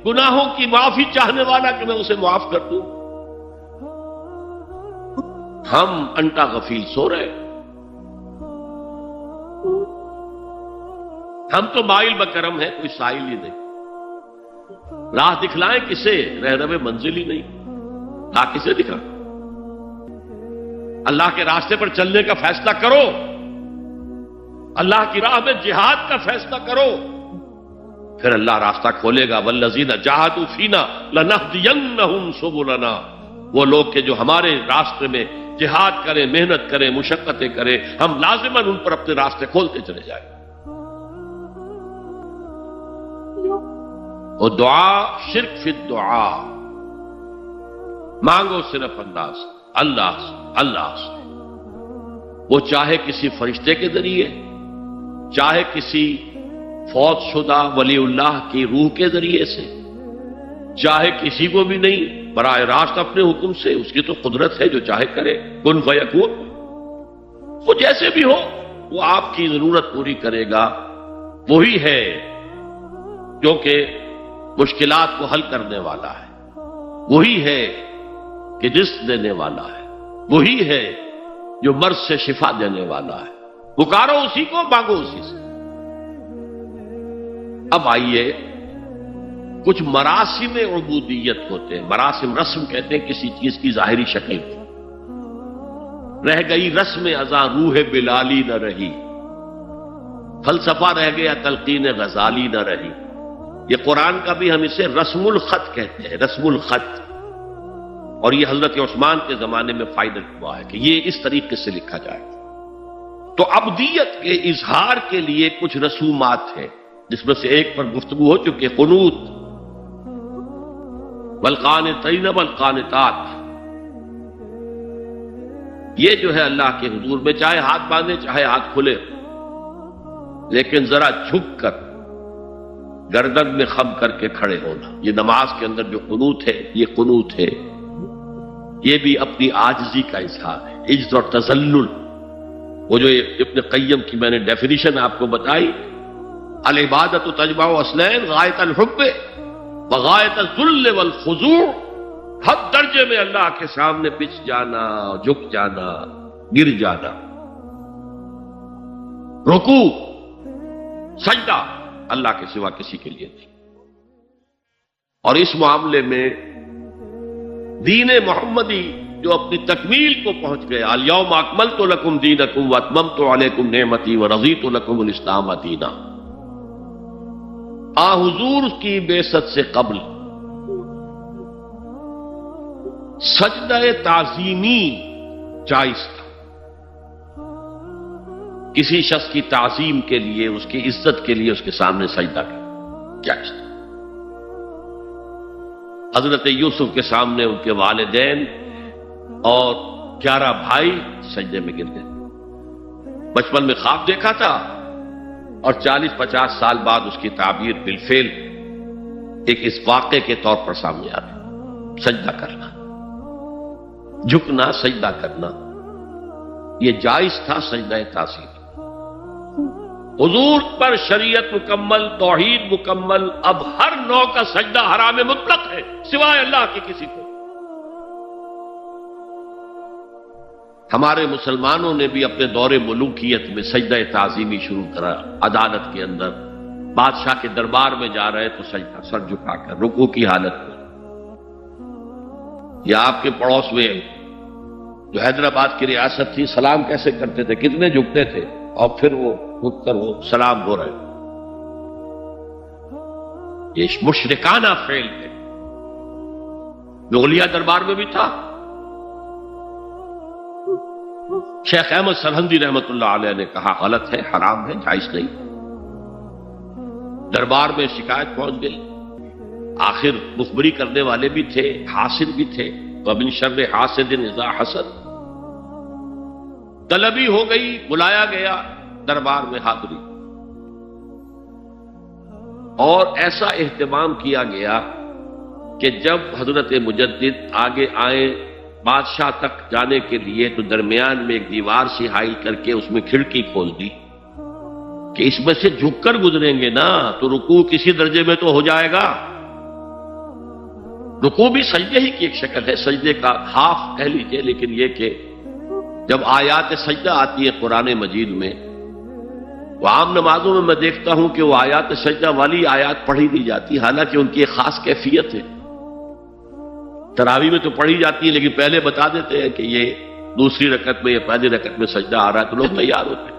گناہوں کی معافی چاہنے والا کہ میں اسے معاف کر دوں، ہم انٹا غفیل سو رہے، ہم تو مائل بکرم ہیں، کوئی سائل ہی نہیں، راہ دکھلائیں کسے، رہنم منزل ہی نہیں، راہ کسے دکھا، اللہ کے راستے پر چلنے کا فیصلہ کرو، اللہ کی راہ میں جہاد کا فیصلہ کرو، پھر اللہ راستہ کھولے گا، والذین جاہدوا فینا لنہدینہم سبلنا، وہ لوگ کہ جو ہمارے راستے میں جہاد کریں، محنت کریں، مشقتیں کریں، ہم لازماً ان پر اپنے راستے کھولتے چلے جائیں۔ اور دعا شرک فی الدعا، مانگو صرف اللہ سے، وہ چاہے کسی فرشتے کے ذریعے، چاہے کسی فوت شدہ ولی اللہ کی روح کے ذریعے سے، چاہے کسی کو بھی نہیں، براہ راست اپنے حکم سے، اس کی تو قدرت ہے جو چاہے کرے، کن فیکون، وہ جیسے بھی ہو وہ آپ کی ضرورت پوری کرے گا، وہی ہے جو کہ مشکلات کو حل کرنے والا ہے، وہی ہے کہ رزق دینے والا ہے، وہی ہے جو مرض سے شفا دینے والا ہے، پکارو اسی کو، مانگو اسی سے۔ اب آئیے کچھ مراسم عبودیت ہوتے ہیں، مراسم رسم کہتے ہیں کسی چیز کی ظاہری شکل، رہ گئی رسم ازاں روح بلالی نہ رہی، فلسفہ رہ گیا تلقین غزالی نہ رہی، یہ قرآن کا بھی ہم اسے رسم الخط کہتے ہیں، رسم الخط، اور یہ حضرت عثمان کے زمانے میں فائدہ ہوا ہے کہ یہ اس طریقے سے لکھا جائے۔ تو عبدیت کے اظہار کے لیے کچھ رسومات ہیں، جس میں سے ایک پر گفتگو ہو چکی ہے، قنوت، والقانتین والقانتات، یہ جو ہے اللہ کے حضور میں چاہے ہاتھ باندھے چاہے ہاتھ کھلے، لیکن ذرا جھک کر گردن میں خم کر کے کھڑے ہونا، یہ نماز کے اندر جو قنوت ہے یہ قنوت ہے، یہ بھی اپنی عاجزی کا اظہار ہے، عجز اور تذلل۔ وہ جو ابن قیم کی میں نے ڈیفینیشن آپ کو بتائی، العبادت تجمع اصلین، غایت الحب وغایت الذل والخضوع، حد درجے میں اللہ کے سامنے پچھ جانا، جھک جانا، گر جانا، رکوع سجدہ اللہ کے سوا کسی کے لیے نہیں۔ اور اس معاملے میں دین محمدی جو اپنی تکمیل کو پہنچ گیا، الیوم اکملت لکم دینکم واتممت علیکم نعمتی ورضیت لکم الاسلام دینا، آ حضور کی بعثت سے قبل سجدہ تعظیمی جائز تھا، کسی شخص کی تعظیم کے لیے، اس کی عزت کے لیے اس کے سامنے سجدہ جائز تھا۔ حضرت یوسف کے سامنے ان کے والدین اور 11 بھائی سجدے میں گر گئے، بچپن میں خواب دیکھا تھا اور 40-50 سال بعد اس کی تعبیر بالفعل ایک اس واقعے کے طور پر سامنے آ رہی، سجدہ کرنا۔ جھکنا، سجدہ کرنا، یہ جائز تھا سجدہ تعظیم۔ حضور پر شریعت مکمل، توحید مکمل، اب ہر نوع کا سجدہ حرام مطلق ہے سوائے اللہ کے کسی کو۔ ہمارے مسلمانوں نے بھی اپنے دور ملوکیت میں سجدہ تعظیمی شروع کرا، عدالت کے اندر بادشاہ کے دربار میں جا رہے تو سجدہ، سر جھکا کر رکوع کی حالت میں۔ یا آپ کے پڑوس میں جو حیدرآباد کی ریاست تھی، سلام کیسے کرتے تھے، کتنے جھکتے تھے، اور پھر وہ رک کر وہ سلام ہو رہے۔ یہ مشرکانہ فعل ہے، مغلیہ دربار میں بھی تھا۔ شیخ احمد سرہندی رحمت اللہ علیہ نے کہا غلط ہے، حرام ہے، جائز نہیں۔ دربار میں شکایت پہنچ گئی، آخر مخبری کرنے والے بھی تھے، حاسد بھی تھے، وَمِن شَرِّ حَاسِدٍ إِذَا حَسَدَ۔ طلبی ہو گئی، بلایا گیا دربار میں حاضری، اور ایسا اہتمام کیا گیا کہ جب حضرت مجدد آگے آئے بادشاہ تک جانے کے لیے تو درمیان میں ایک دیوار سی حائل کر کے اس میں کھڑکی کھول دی کہ اس میں سے جھک کر گزریں گے نا تو رکوع کسی درجے میں تو ہو جائے گا۔ رکوع بھی سجدے ہی کی ایک شکل ہے، سجدے کا ہاف کہہ لیجئے، لیکن یہ کہ جب آیات سجدہ آتی ہے قرآن مجید میں، وہ عام نمازوں میں میں دیکھتا ہوں کہ وہ آیات سجدہ والی آیات پڑھی دی جاتی، حالانکہ ان کی ایک خاص کیفیت ہے۔ تراویح میں تو پڑھی جاتی ہے، لیکن پہلے بتا دیتے ہیں کہ یہ دوسری رکعت میں یا پہلی رکعت میں سجدہ آ رہا ہے تو لوگ تیار ہوتے ہیں۔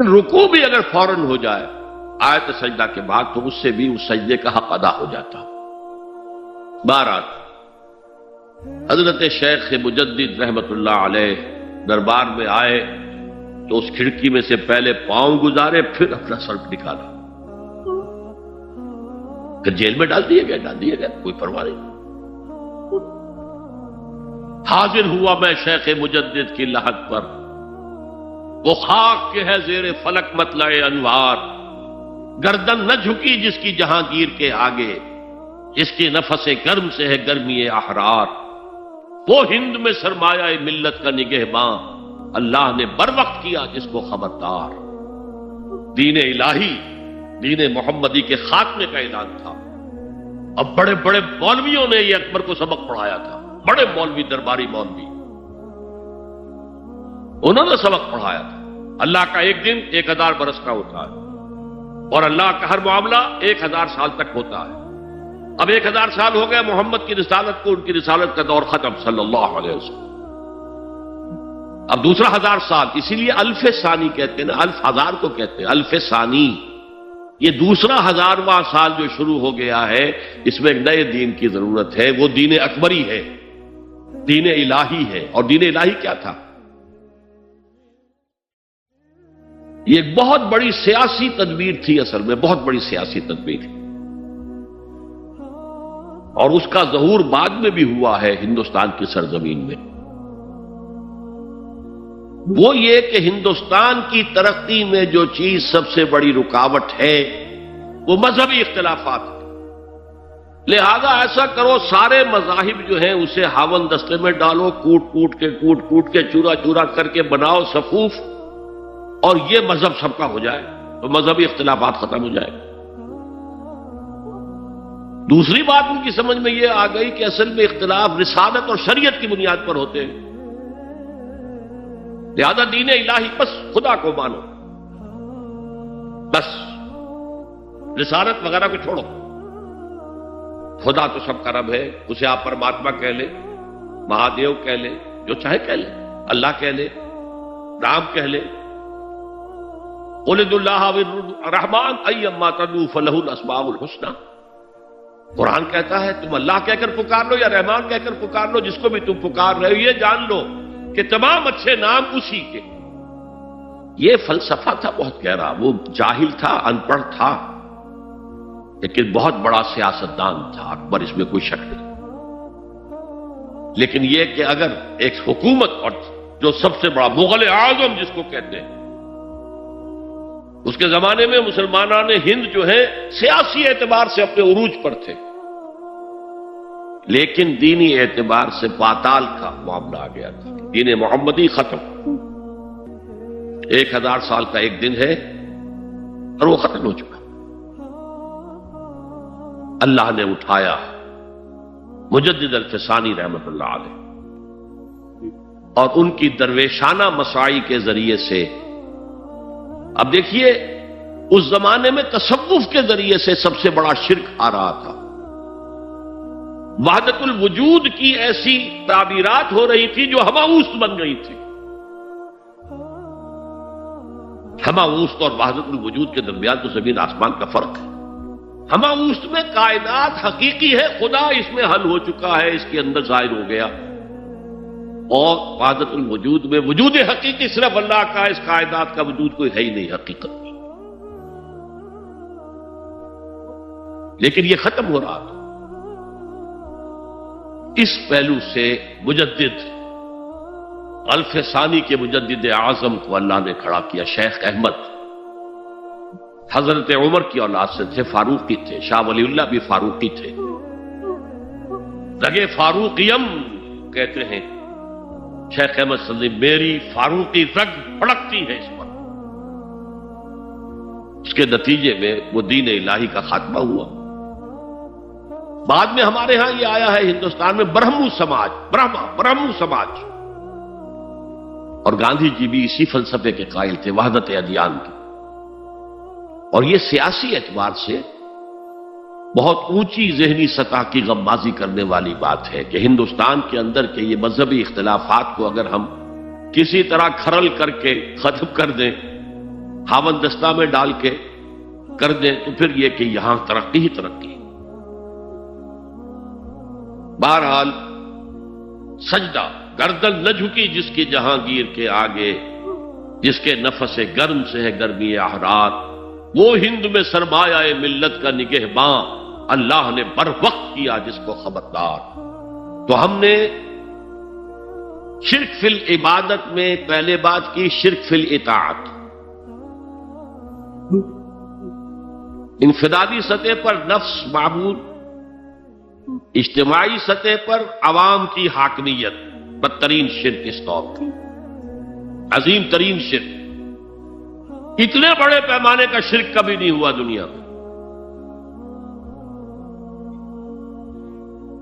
رکوع بھی اگر فوراً ہو جائے آیت سجدہ کے بعد تو اس سے بھی اس سجدے کا حق ادا ہو جاتا۔ بہرحال حضرت شیخ مجدد رحمت اللہ علیہ دربار میں آئے تو اس کھڑکی میں سے پہلے پاؤں گزارے، پھر اپنا سر نکالا، کہ جیل میں ڈال دیے گئے، کوئی پرواہ نہیں۔ حاضر ہوا میں شیخ مجدد کی لحد پر، وہ خاک کے ہے زیر فلک مطلع انوار، گردن نہ جھکی جس کی جہانگیر کے آگے، جس کی نفس گرم سے ہے گرمی احرار، وہ ہند میں سرمایہ ملت کا نگہباں، اللہ نے بر وقت کیا جس کو خبردار۔ دین الہی، دین محمدی کے خاتمے کا اعلان تھا۔ اب بڑے بڑے مولویوں نے یہ اکبر کو سبق پڑھایا تھا، بڑے مولوی، درباری مولوی، انہوں نے سبق پڑھایا تھا۔ اللہ کا ایک دن 1000 برس کا ہوتا ہے، اور اللہ کا ہر معاملہ 1000 سال تک ہوتا ہے۔ اب 1000 سال ہو گئے محمد کی رسالت کو، ان کی رسالت کا دور ختم صلی اللہ علیہ وسلم۔ اب دوسرا 1000 سال، اسی لیے الف ثانی کہتے ہیں نا، الف ہزار کو کہتے ہیں الف ثانی۔ یہ دوسرا 1000واں سال جو شروع ہو گیا ہے، اس میں ایک نئے دین کی ضرورت ہے، وہ دین اکبری ہے، دین الہی ہے۔ اور دین الہی کیا تھا؟ یہ ایک بہت بڑی سیاسی تدبیر تھی، اصل میں بہت بڑی سیاسی تدبیر، اور اس کا ظہور بعد میں بھی ہوا ہے ہندوستان کی سرزمین میں۔ وہ یہ کہ ہندوستان کی ترقی میں جو چیز سب سے بڑی رکاوٹ ہے وہ مذہبی اختلافات ہیں۔ لہذا ایسا کرو، سارے مذاہب جو ہیں اسے ہاون دستے میں ڈالو، کوٹ کوٹ کے چورا چورا کر کے بناؤ صفوف، اور یہ مذہب سب کا ہو جائے تو مذہبی اختلافات ختم ہو جائے۔ دوسری بات ان کی سمجھ میں یہ آ گئی کہ اصل میں اختلاف رسالت اور شریعت کی بنیاد پر ہوتے ہیں، لہذا دین الہی بس خدا کو مانو، بس رسالت وغیرہ کو چھوڑو۔ خدا تو سب کا رب ہے، اسے آپ پرماتما کہہ لیں، مہادیو کہہ لیں، جو چاہے کہہ لیں، اللہ کہہ لیں، رام کہہ لیں، قل ادعوا اللہ والرحمن ایما تدعوا فلہ الاسماء الحسنی۔ قرآن کہتا ہے تم اللہ کہہ کر پکار لو یا رحمان کہہ کر پکار لو، جس کو بھی تم پکار رہے ہو یہ جان لو کہ تمام اچھے نام اسی کے۔ یہ فلسفہ تھا بہت گہرا، وہ جاہل تھا، ان پڑھ تھا، لیکن بہت بڑا سیاستدان تھا اکبر، اس میں کوئی شک نہیں۔ لیکن یہ کہ اگر ایک حکومت، اور جو سب سے بڑا مغل اعظم جس کو کہتے ہیں، اس کے زمانے میں مسلمانان ہند جو ہیں سیاسی اعتبار سے اپنے عروج پر تھے، لیکن دینی اعتبار سے پاتال کا معاملہ آ گیا تھا. دین محمدی ختم. 1000 سال کا ایک دن ہے اور وہ ختم ہو چکا. اللہ نے اٹھایا مجدد الفسانی رحمت اللہ علیہ اور ان کی درویشانہ مساعی کے ذریعے سے. اب دیکھیے اس زمانے میں تصوف کے ذریعے سے سب سے بڑا شرک آ رہا تھا. وحدت الوجود کی ایسی تعبیرات ہو رہی تھی جو ہماؤست بن گئی تھی. ہماؤست اور وحدت الوجود کے درمیان تو زمین آسمان کا فرق ہے. ہماؤست میں کائنات حقیقی ہے، خدا اس میں حل ہو چکا ہے، اس کے اندر ظاہر ہو گیا. اور وحدت الوجود میں وجود حقیقی صرف اللہ کا، اس کائنات کا وجود کوئی ہے ہی نہیں حقیقت میں. لیکن یہ ختم ہو رہا تھا. اس پہلو سے مجدد الفسانی کے مجدد اعظم کو اللہ نے کھڑا کیا. شیخ احمد حضرت عمر کی اولاد سے تھے، فاروقی تھے. شاہ ولی اللہ بھی فاروقی تھے. رگے فاروقیم کہتے ہیں شیخ احمد سندھی، میری فاروقی رگ پھڑکتی ہے اس پر. اس کے نتیجے میں وہ دین الہی کا خاتمہ ہوا. بعد میں ہمارے ہاں یہ آیا ہے ہندوستان میں برہمو سماج، برہمو سماج. اور گاندھی جی بھی اسی فلسفے کے قائل تھے، وحدت ادیان کی. اور یہ سیاسی اعتبار سے بہت اونچی ذہنی سطح کی غمازی کرنے والی بات ہے کہ ہندوستان کے اندر کے یہ مذہبی اختلافات کو اگر ہم کسی طرح کھرل کر کے ختم کر دیں، ہاون دستہ میں ڈال کے کر دیں، تو پھر یہ کہ یہاں ترقی ہی ترقی. بہرحال سجدہ گردن نہ جھکی جس کی جہانگیر کے آگے، جس کے نفس گرم سے ہے گرمی احرار. وہ ہند میں سرمایہ ملت کا نگہباں، اللہ نے بر وقت کیا جس کو خبردار. تو ہم نے شرک فی العبادت میں پہلے بات کی، شرک فی الاطاعت. انفرادی سطح پر نفس معبود، اجتماعی سطح پر عوام کی حاکمیت. بدترین شرک اس دور کا، عظیم ترین شرک. اتنے بڑے پیمانے کا شرک کبھی نہیں ہوا دنیا میں.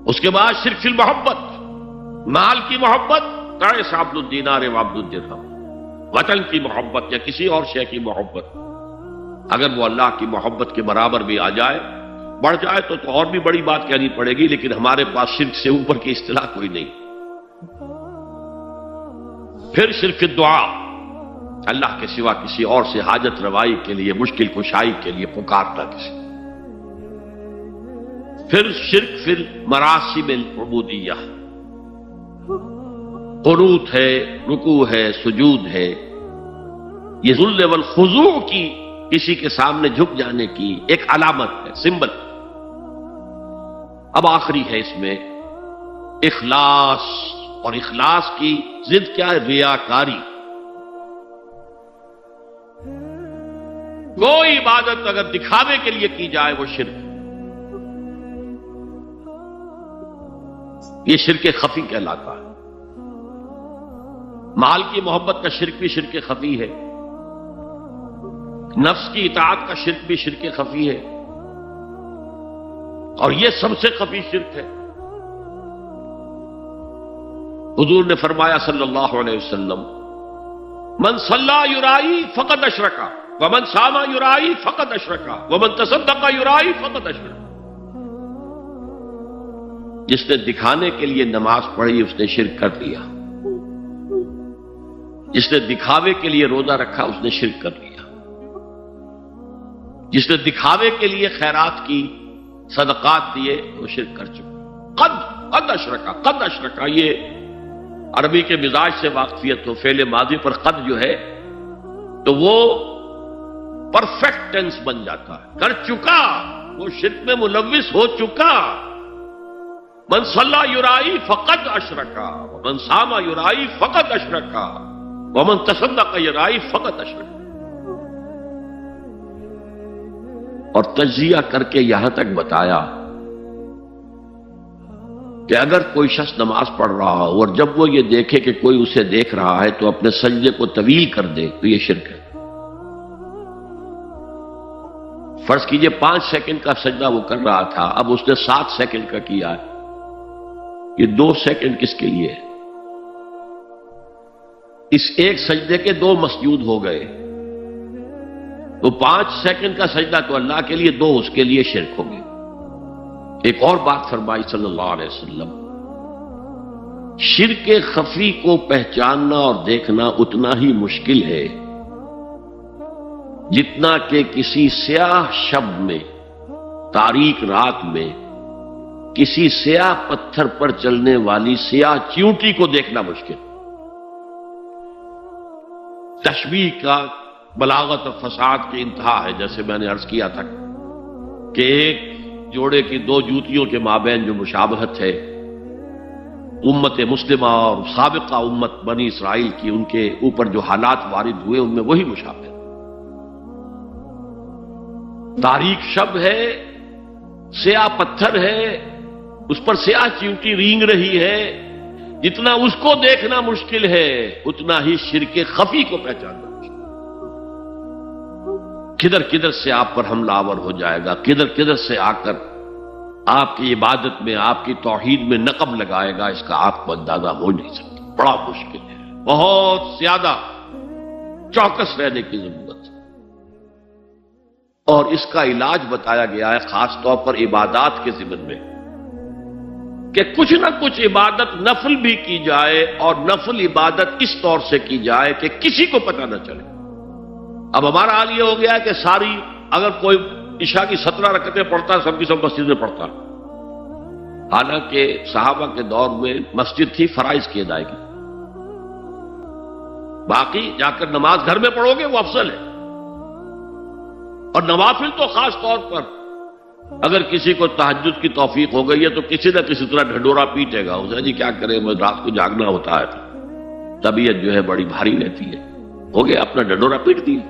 اس کے بعد شرک فی المحبت، مال کی محبت، تعس عبد الدینار وعبد الدرہم. وطن کی محبت یا کسی اور شے کی محبت، اگر وہ اللہ کی محبت کے برابر بھی آ جائے، بڑھ جائے تو اور بھی بڑی بات کہنی پڑے گی. لیکن ہمارے پاس شرک سے اوپر کی اصطلاح کوئی نہیں. پھر شرک دعا، اللہ کے سوا کسی اور سے حاجت روائی کے لیے، مشکل کشائی کے لیے پکارنا کسی. پھر شرک فی المراسم العبودیہ، قنوت ہے، رکوع ہے، سجود ہے. یہ ذل والخضوع کی، کسی کے سامنے جھک جانے کی ایک علامت ہے، سمبل. اب آخری ہے اس میں اخلاص. اور اخلاص کی ضد کیا ہے؟ ریاکاری. کوئی عبادت اگر دکھاوے کے لیے کی جائے وہ شرک. یہ شرک خفی کہلاتا ہے. مال کی محبت کا شرک بھی شرک خفی ہے. نفس کی اطاعت کا شرک بھی شرک خفی ہے. اور یہ سب سے خفی شرک ہے. حضور نے فرمایا صلی اللہ علیہ وسلم، من صلی یرائی فقد اشرکا ومن صام یرائی فقد اشرکا ومن تصدق یرائی فقد اشرکا. جس نے دکھانے کے لیے نماز پڑھی اس نے شرک کر لیا. جس نے دکھاوے کے لیے روزہ رکھا اس نے شرک کر لیا. جس نے دکھاوے کے لیے خیرات کی، صدقات دیے، وہ شرک کر چکا. قد اشرکا، قد اشرکا. یہ عربی کے مزاج سے واقفیت ہو، فعل ماضی پر قد جو ہے تو وہ پرفیکٹ ٹینس بن جاتا ہے. کر چکا، وہ شرک میں ملوث ہو چکا. من صلی یرائی فقد اشرکا ومن صام یرائی فقد اشرکا ومن تصدق یرائی فقد اشرکا. اور تجزیہ کر کے یہاں تک بتایا کہ اگر کوئی شخص نماز پڑھ رہا ہو اور جب وہ یہ دیکھے کہ کوئی اسے دیکھ رہا ہے تو اپنے سجدے کو طویل کر دے تو یہ شرک ہے۔ فرض کیجئے 5 سیکنڈ کا سجدہ وہ کر رہا تھا، اب اس نے 7 سیکنڈ کا کیا ہے، یہ 2 سیکنڈ کس کے لیے ہے؟ اس ایک سجدے کے 2 مسجود ہو گئے، تو 5 سیکنڈ کا سجدہ تو اللہ کے لیے، 2 اس کے لیے شرک ہو گئے۔ ایک اور بات فرمائی صلی اللہ علیہ وسلم، شرک خفی کو پہچاننا اور دیکھنا اتنا ہی مشکل ہے جتنا کہ کسی سیاہ شب میں، تاریک رات میں، کسی سیاہ پتھر پر چلنے والی سیاہ چیونٹی کو دیکھنا مشکل۔ تشبیہ کا بلاغت اور فساد کی انتہا ہے، جیسے میں نے عرض کیا تھا کہ ایک جوڑے کی 2 جوتیوں کے مابین جو مشابہت ہے، امت مسلمہ اور سابقہ امت بنی اسرائیل کی، ان کے اوپر جو حالات وارد ہوئے ان میں وہی مشابہت۔ تاریک شب ہے، سیاہ پتھر ہے، اس پر سیاہ چیونٹی رینگ رہی ہے، جتنا اس کو دیکھنا مشکل ہے اتنا ہی شرک خفی کو پہچاننا مشکل۔ کدھر کدھر سے آپ پر حملہ آور ہو جائے گا، کدھر کدھر سے آ کر آپ کی عبادت میں، آپ کی توحید میں نقب لگائے گا، اس کا آپ کو اندازہ ہو نہیں سکتا۔ بڑا مشکل ہے، بہت زیادہ چوکس رہنے کی ضرورت ہے، اور اس کا علاج بتایا گیا ہے خاص طور پر عبادات کے ضمن میں، کہ کچھ نہ کچھ عبادت نفل بھی کی جائے، اور نفل عبادت اس طور سے کی جائے کہ کسی کو پتہ نہ چلے۔ اب ہمارا حال یہ ہو گیا ہے کہ ساری، اگر کوئی عشاء کی 17 رکعتیں پڑھتا ہے، سب کی سب مسجد میں پڑھتا، حالانکہ صحابہ کے دور میں مسجد تھی فرائض کی ادائیگی، باقی جا کر نماز گھر میں پڑھو گے وہ افضل ہے، اور نوافل تو خاص طور پر اگر کسی کو تہجد کی توفیق ہو گئی ہے تو کسی نہ کسی طرح ڈھنڈورا پیٹے گا، اسے جی کیا کرے، رات کو جاگنا ہوتا ہے، طبیعت جو ہے بڑی بھاری رہتی ہے، ہو گیا اپنا ڈھنڈورا پیٹ دیا،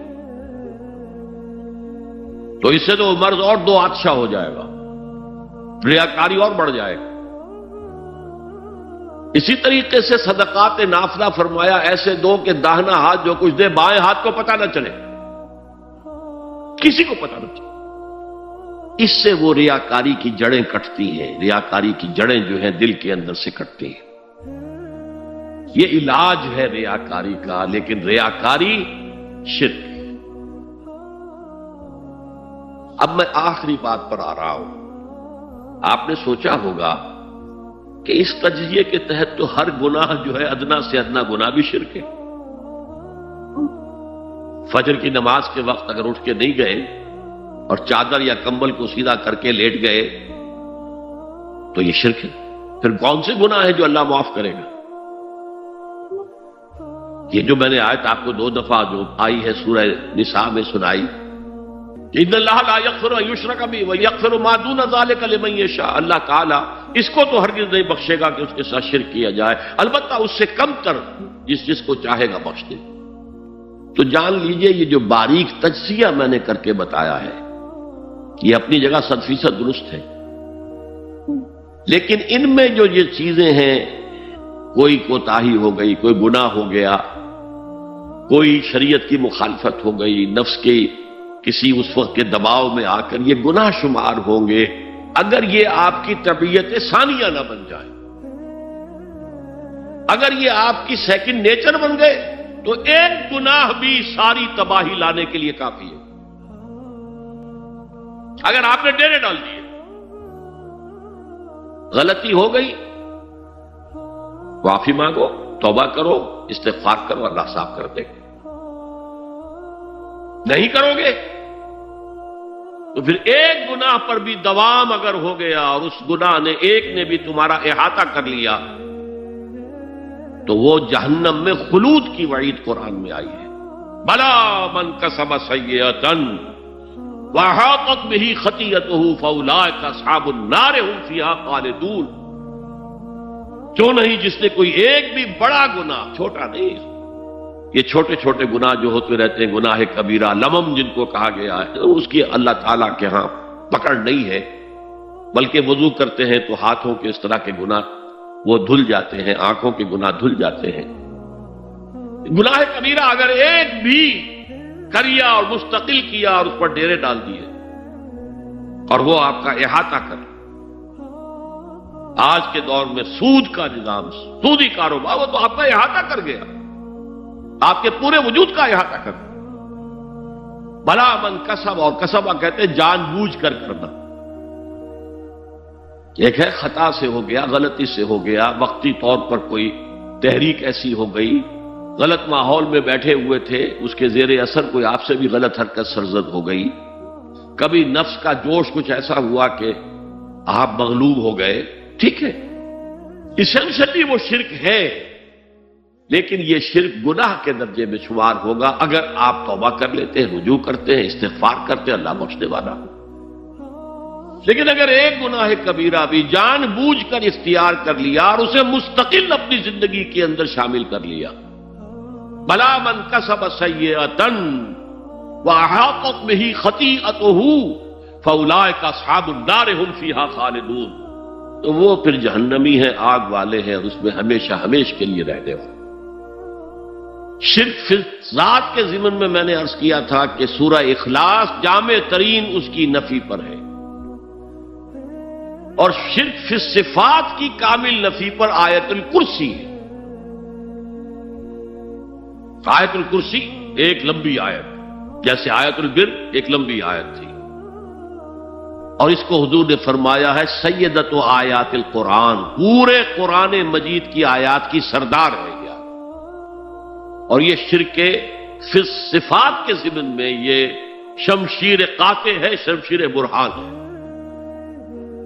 تو اس سے تو مرض اور 2 آتشا ہو جائے گا، ریاکاری اور بڑھ جائے گا۔ اسی طریقے سے صدقات نافلہ فرمایا ایسے دو کہ داہنا ہاتھ جو کچھ دے بائیں ہاتھ کو پتہ نہ چلے، کسی کو پتہ نہ چلے، اس سے وہ ریاکاری کی جڑیں کٹتی ہیں، ریاکاری کی جڑیں جو ہیں دل کے اندر سے کٹتی ہیں۔ یہ علاج ہے ریاکاری کا، لیکن ریاکاری شرک ہے۔ اب میں آخری بات پر آ رہا ہوں، آپ نے سوچا ہوگا کہ اس تجزیے کے تحت تو ہر گناہ جو ہے ادنا سے ادنا گناہ بھی شرک ہے۔ فجر کی نماز کے وقت اگر اٹھ کے نہیں گئے اور چادر یا کمبل کو سیدھا کر کے لیٹ گئے تو یہ شرک ہے۔ پھر کون سے گناہ ہے جو اللہ معاف کرے گا؟ یہ جو میں نے آیت آپ کو 2 دفعہ جو آئی ہے سورہ نساء میں سنائی، ان اللہ لا یغفر ان یشرک بہ ویغفر ما دون ذلک لمن یشاء، اللہ تعالیٰ اس کو تو ہرگز نہیں بخشے گا کہ اس کے ساتھ شرک کیا جائے، البتہ اس سے کم تر جس کو چاہے گا بخش دے۔ تو جان لیجئے یہ جو باریک تجزیہ میں نے کر کے بتایا ہے یہ اپنی جگہ 100% درست ہے، لیکن ان میں جو یہ چیزیں ہیں، کوئی کوتاہی ہو گئی، کوئی گناہ ہو گیا، کوئی شریعت کی مخالفت ہو گئی، نفس کے کسی اس وقت کے دباؤ میں آ کر یہ گناہ شمار ہوں گے، اگر یہ آپ کی طبیعت ثانیہ نہ بن جائے، اگر یہ آپ کی سیکنڈ نیچر بن گئے تو ایک گناہ بھی ساری تباہی لانے کے لیے کافی ہے۔ اگر آپ نے ڈیرے ڈال دیے، غلطی ہو گئی، معافی مانگو، توبہ کرو، استغفار کرو، اللہ صاف کر دے گا۔ نہیں کرو گے تو پھر ایک گناہ پر بھی دوام اگر ہو گیا اور اس گناہ نے ایک نے بھی تمہارا احاطہ کر لیا تو وہ جہنم میں خلود کی وعید قرآن میں آئی ہے۔ بلا من کسب سیئۃ وَأَحَاطَتْ بِهِ خَطِیئَتُهُ فَأُولَٰئِکَ أَصْحَابُ النَّارِ هُمْ فِیہا خَالِدُونَ۔ جو نہیں جس نے کوئی ایک بھی بڑا گناہ، چھوٹا نہیں، یہ چھوٹے چھوٹے گناہ جو ہوتے رہتے ہیں، گناہ کبیرہ، لمم جن کو کہا گیا ہے، اس کی اللہ تعالیٰ کے ہاں پکڑ نہیں ہے، بلکہ وضو کرتے ہیں تو ہاتھوں کے اس طرح کے گناہ وہ دھل جاتے ہیں، آنکھوں کے گناہ دھل جاتے ہیں۔ گناہ کبیرہ اگر ایک بھی کریا اور مستقل کیا اور اس پر ڈیرے ڈال دیے اور وہ آپ کا احاطہ کر، آج کے دور میں سود کا نظام، سودی کاروبار، وہ تو آپ کا احاطہ کر گیا، آپ کے پورے وجود کا احاطہ کر گیا۔ بلا من کسب، اور کسبہ کہتے ہیں جان بوجھ کر کرنا۔ ایک ہے خطا سے ہو گیا، غلطی سے ہو گیا، وقتی طور پر کوئی تحریک ایسی ہو گئی، غلط ماحول میں بیٹھے ہوئے تھے، اس کے زیر اثر کوئی آپ سے بھی غلط حرکت سرزد ہو گئی، کبھی نفس کا جوش کچھ ایسا ہوا کہ آپ مغلوب ہو گئے، ٹھیک ہے، اسینشلی وہ شرک ہے، لیکن یہ شرک گناہ کے درجے میں شمار ہوگا اگر آپ توبہ کر لیتے ہیں، رجوع کرتے ہیں، استغفار کرتے ہیں، اللہ بخشنے والا۔ لیکن اگر ایک گناہ کبیرہ بھی جان بوجھ کر اختیار کر لیا اور اسے مستقل اپنی زندگی کے اندر شامل کر لیا، بلا من کسب سیئۃ واحاطت بہ خطیئتہ فاولئک اصحاب النار هم فیہا خالدون، تو وہ پھر جہنمی ہیں، آگ والے ہیں، اور اس میں ہمیشہ ہمیشہ کے لیے رہنے والے۔ شرک فی ذات کے ضمن میں نے عرض کیا تھا کہ سورہ اخلاص جامع ترین اس کی نفی پر ہے، اور شرک فی صفات کی کامل نفی پر آیت الکرسی ہے۔ آیت الکرسی ایک لمبی آیت، جیسے آیت البر ایک لمبی آیت تھی، اور اس کو حضور نے فرمایا ہے سیدۃ آیات القرآن، پورے قرآن مجید کی آیات کی سردار ہے یہ، اور یہ شرک فی صفات کے ضمن میں یہ شمشیر قاطع ہے، شمشیر برہان ہے۔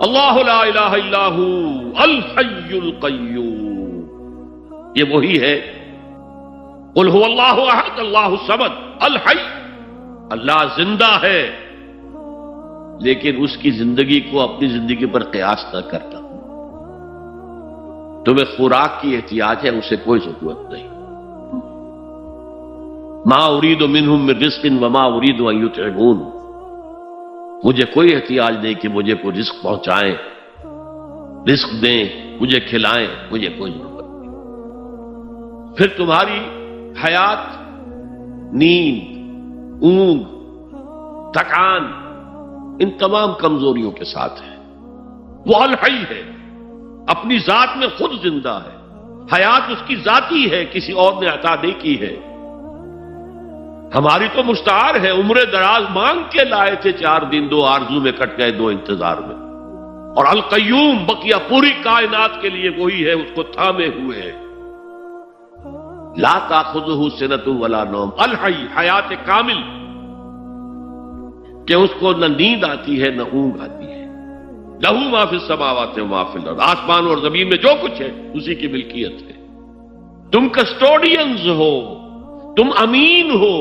اللہ لا الہ الا ہو الحی القیوم، یہ وہی ہے، قل هو اللہ احد اللہ الصمد الحی، اللہ زندہ ہے، لیکن اس کی زندگی کو اپنی زندگی پر قیاس نہ کرنا۔ تمہیں خوراک کی احتیاج ہے، اسے کوئی ضرورت نہیں۔ ما اريد منهم من رزق وما اريد ان يطعمون، مجھے کوئی احتیاج نہیں کہ مجھے کوئی رزق پہنچائیں، رزق دیں، مجھے کھلائیں، مجھے کوئی ضرورت نہیں۔ پھر تمہاری حیات نیند، اونگ، تھکان، ان تمام کمزوریوں کے ساتھ ہے۔ وہ الحی ہے، اپنی ذات میں خود زندہ ہے، حیات اس کی ذاتی ہے، کسی اور نے عطا نہیں کی ہے۔ ہماری تو مستعار ہے، عمر دراز مانگ کے لائے تھے، 4 دن 2 آرزو میں کٹ گئے، 2 انتظار میں۔ اور القیوم بقیہ پوری کائنات کے لیے وہی ہے، اس کو تھامے ہوئے ہے۔ لا تاخذہ سنۃ ولا نوم، الحی، حیات کامل، کہ اس کو نہ نیند آتی ہے نہ اونگ آتی ہے۔ لہ ما فی السماوات و ما فی الارض، آسمان اور زمین میں جو کچھ ہے اسی کی ملکیت ہے۔ تم کسٹوڈینز ہو، تم امین ہو،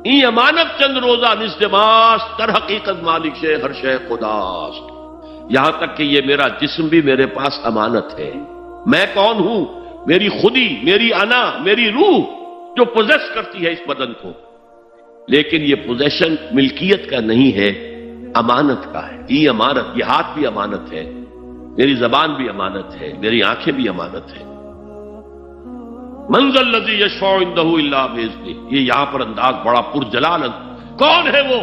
ای امانت چند روزہ نزدماس، در حقیقت مالک شے ہر شے خداست، یہاں تک کہ یہ میرا جسم بھی میرے پاس امانت ہے۔ میں کون ہوں؟ میری خودی، میری انا، میری روح جو پوزیس کرتی ہے اس بدن کو، لیکن یہ پوزیشن ملکیت کا نہیں ہے، امانت کا ہے۔ یہ امانت، یہ ہاتھ بھی امانت ہے، میری زبان بھی امانت ہے، میری آنکھیں بھی امانت ہے۔ من ذا الذی یشفع عنده الا باذنہ، یہ یہاں پر انداز بڑا پرجلال، کون ہے وہ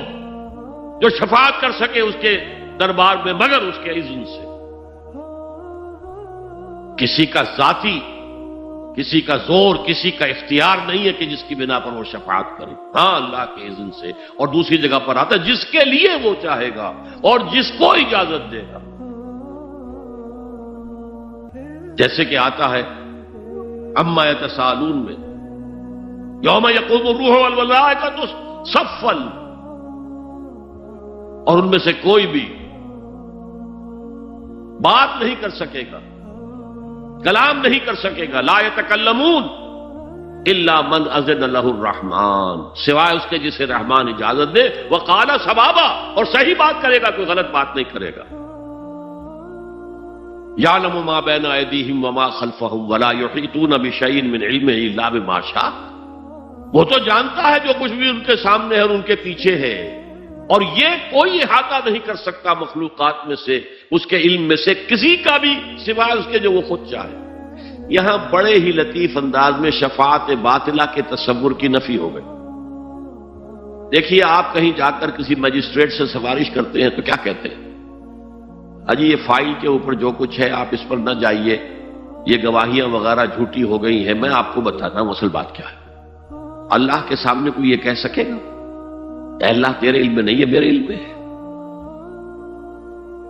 جو شفاعت کر سکے اس کے دربار میں مگر اس کے اذن سے؟ کسی کا ذاتی، کسی کا زور، کسی کا اختیار نہیں ہے کہ جس کی بنا پر وہ شفاعت کرے، ہاں اللہ کے اذن سے۔ اور دوسری جگہ پر آتا ہے جس کے لیے وہ چاہے گا اور جس کو اجازت دے گا، جیسے کہ آتا ہے اما یتساءلون میں، یوم یقوم الروح والملائکۃ صفا، اور ان میں سے کوئی بھی بات نہیں کر سکے گا، کلام نہیں کر سکے گا، لا یتکلمون الا من اذن له الرحمن، سوائے اس کے جسے رحمان اجازت دے، وقال صوابا، اور صحیح بات کرے گا، کوئی غلط بات نہیں کرے گا۔ یعلم ما بین ایدیہم وما خلفہم ولا یحیطون بشیء من علمہ الا بما شاء، وہ تو جانتا ہے جو کچھ بھی ان کے سامنے ہے اور ان کے پیچھے ہے، اور یہ کوئی احاطہ نہیں کر سکتا مخلوقات میں سے، اس کے علم میں سے کسی کا بھی، سوائے اس کے جو وہ خود چاہے۔ یہاں بڑے ہی لطیف انداز میں شفاعت باطلہ کے تصور کی نفی ہو گئی۔ دیکھیے، آپ کہیں جا کر کسی مجسٹریٹ سے سفارش کرتے ہیں تو کیا کہتے ہیں؟ اجی یہ فائل کے اوپر جو کچھ ہے آپ اس پر نہ جائیے، یہ گواہیاں وغیرہ جھوٹی ہو گئی ہیں، میں آپ کو بتاتا ہوں اصل بات کیا ہے۔ اللہ کے سامنے کوئی یہ کہہ سکے گا اے اللہ تیرے علم میں نہیں ہے، میرے علم میں ہے؟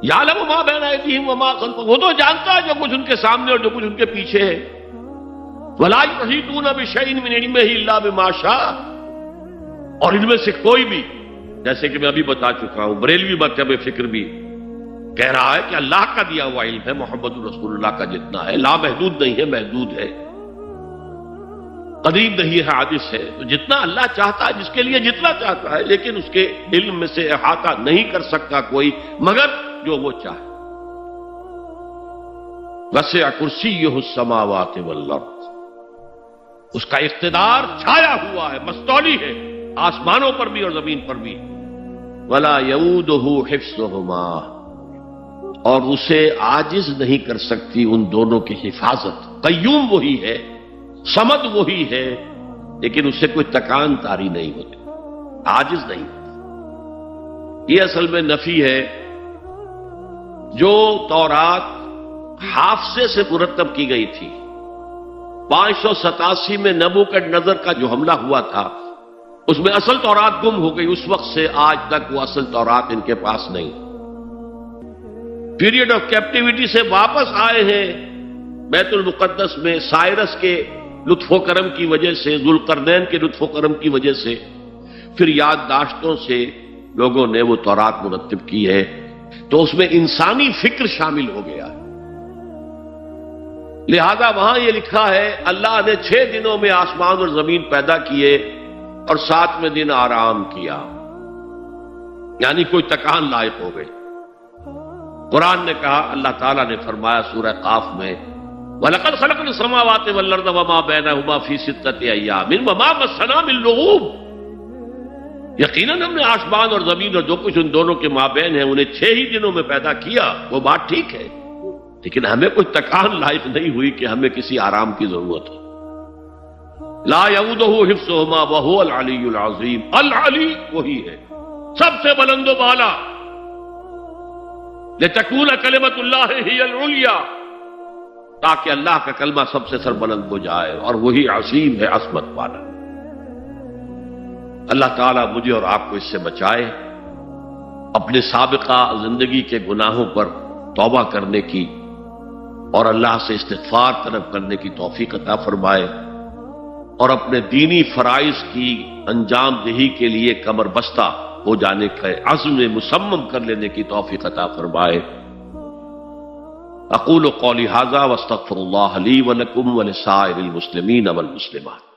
یعلم ما بین ایدیہم وما خلفہم، وہ تو جانتا ہے جو کچھ ان کے سامنے اور جو کچھ ان کے پیچھے ہے۔ ولا یحیطون بشیء من علمہ الا بما شاء، اور ان میں سے کوئی بھی، جیسے کہ میں ابھی بتا چکا ہوں، بریلوی مکتب فکر بھی کہہ رہا ہے کہ اللہ کا دیا ہوا علم ہے، محمد رسول اللہ کا جتنا ہے، لا محدود نہیں ہے، محدود ہے، قریب نہیں ہے، حادث ہے۔ تو جتنا اللہ چاہتا ہے، جس کے لیے جتنا چاہتا ہے، لیکن اس کے علم میں سے احاطہ نہیں کر سکتا کوئی مگر جو وہ چاہے۔ وسع کرسیہ السماوات والارض، اس کا اقتدار چھایا ہوا ہے، مستولی ہے، آسمانوں پر بھی اور زمین پر بھی۔ ولا یؤودہ حفظہما، اور اسے عاجز نہیں کر سکتی ان دونوں کی حفاظت۔ قیوم وہی ہے، صمد وہی ہے، لیکن اسے کوئی تکان تاری نہیں ہوتی، عاجز نہیں ہوتی۔ یہ اصل میں نفی ہے۔ جو تورات حافظے سے مرتب کی گئی تھی، 587 میں نبوکدنضر کا جو حملہ ہوا تھا، اس میں اصل تورات گم ہو گئی۔ اس وقت سے آج تک وہ اصل تورات ان کے پاس نہیں۔ پیریڈ آف کیپٹیوٹی سے واپس آئے ہیں بیت المقدس میں، سائرس کے لطف و کرم کی وجہ سے، ذوالقرنین کے لطف و کرم کی وجہ سے، پھر یادداشتوں سے لوگوں نے وہ تورات مرتب کی ہے، تو اس میں انسانی فکر شامل ہو گیا ہے۔ لہذا وہاں یہ لکھا ہے اللہ نے 6 دنوں میں آسمان اور زمین پیدا کیے اور 7ویں دن آرام کیا، یعنی کوئی تکان لائق ہو گئی۔ قرآن نے کہا، اللہ تعالیٰ نے فرمایا سورہ قاف میں، وَلَقَدْ خَلَقْنَا السَّمَاوَاتِ وَالْأَرْضَ وَمَا بَيْنَهُمَا فِي 6 أَيَّامٍ وَمَا مَسَّنَا مِن لُغُوبٍ، یقیناً ہم نے آسمان اور زمین اور جو کچھ ان دونوں کے مابین ہے انہیں 6 ہی دنوں میں پیدا کیا۔ وہ بات ٹھیک ہے، لیکن ہمیں کوئی تکان لائق نہیں ہوئی کہ ہمیں کسی آرام کی ضرورت ہو۔ لا یؤودہ حفظہما وہو العلی العظیم، العلی وہی ہے سب سے بلند و بالا، لتکون کلمۃ اللہ ہی العلیٰ، تاکہ اللہ کا کلمہ سب سے سربلند ہو جائے، اور وہی عظیم ہے، عظمت والا۔ اللہ تعالیٰ مجھے اور آپ کو اس سے بچائے، اپنے سابقہ زندگی کے گناہوں پر توبہ کرنے کی اور اللہ سے استغفار طلب کرنے کی توفیق عطا فرمائے، اور اپنے دینی فرائض کی انجام دہی کے لیے کمر بستہ ہو جانے کا عزم مصمم کر لینے کی توفیق عطا فرمائے۔ اقول قولی ھذا واستغفر اللہ لی ولکم ولسائر المسلمین والمسلمات۔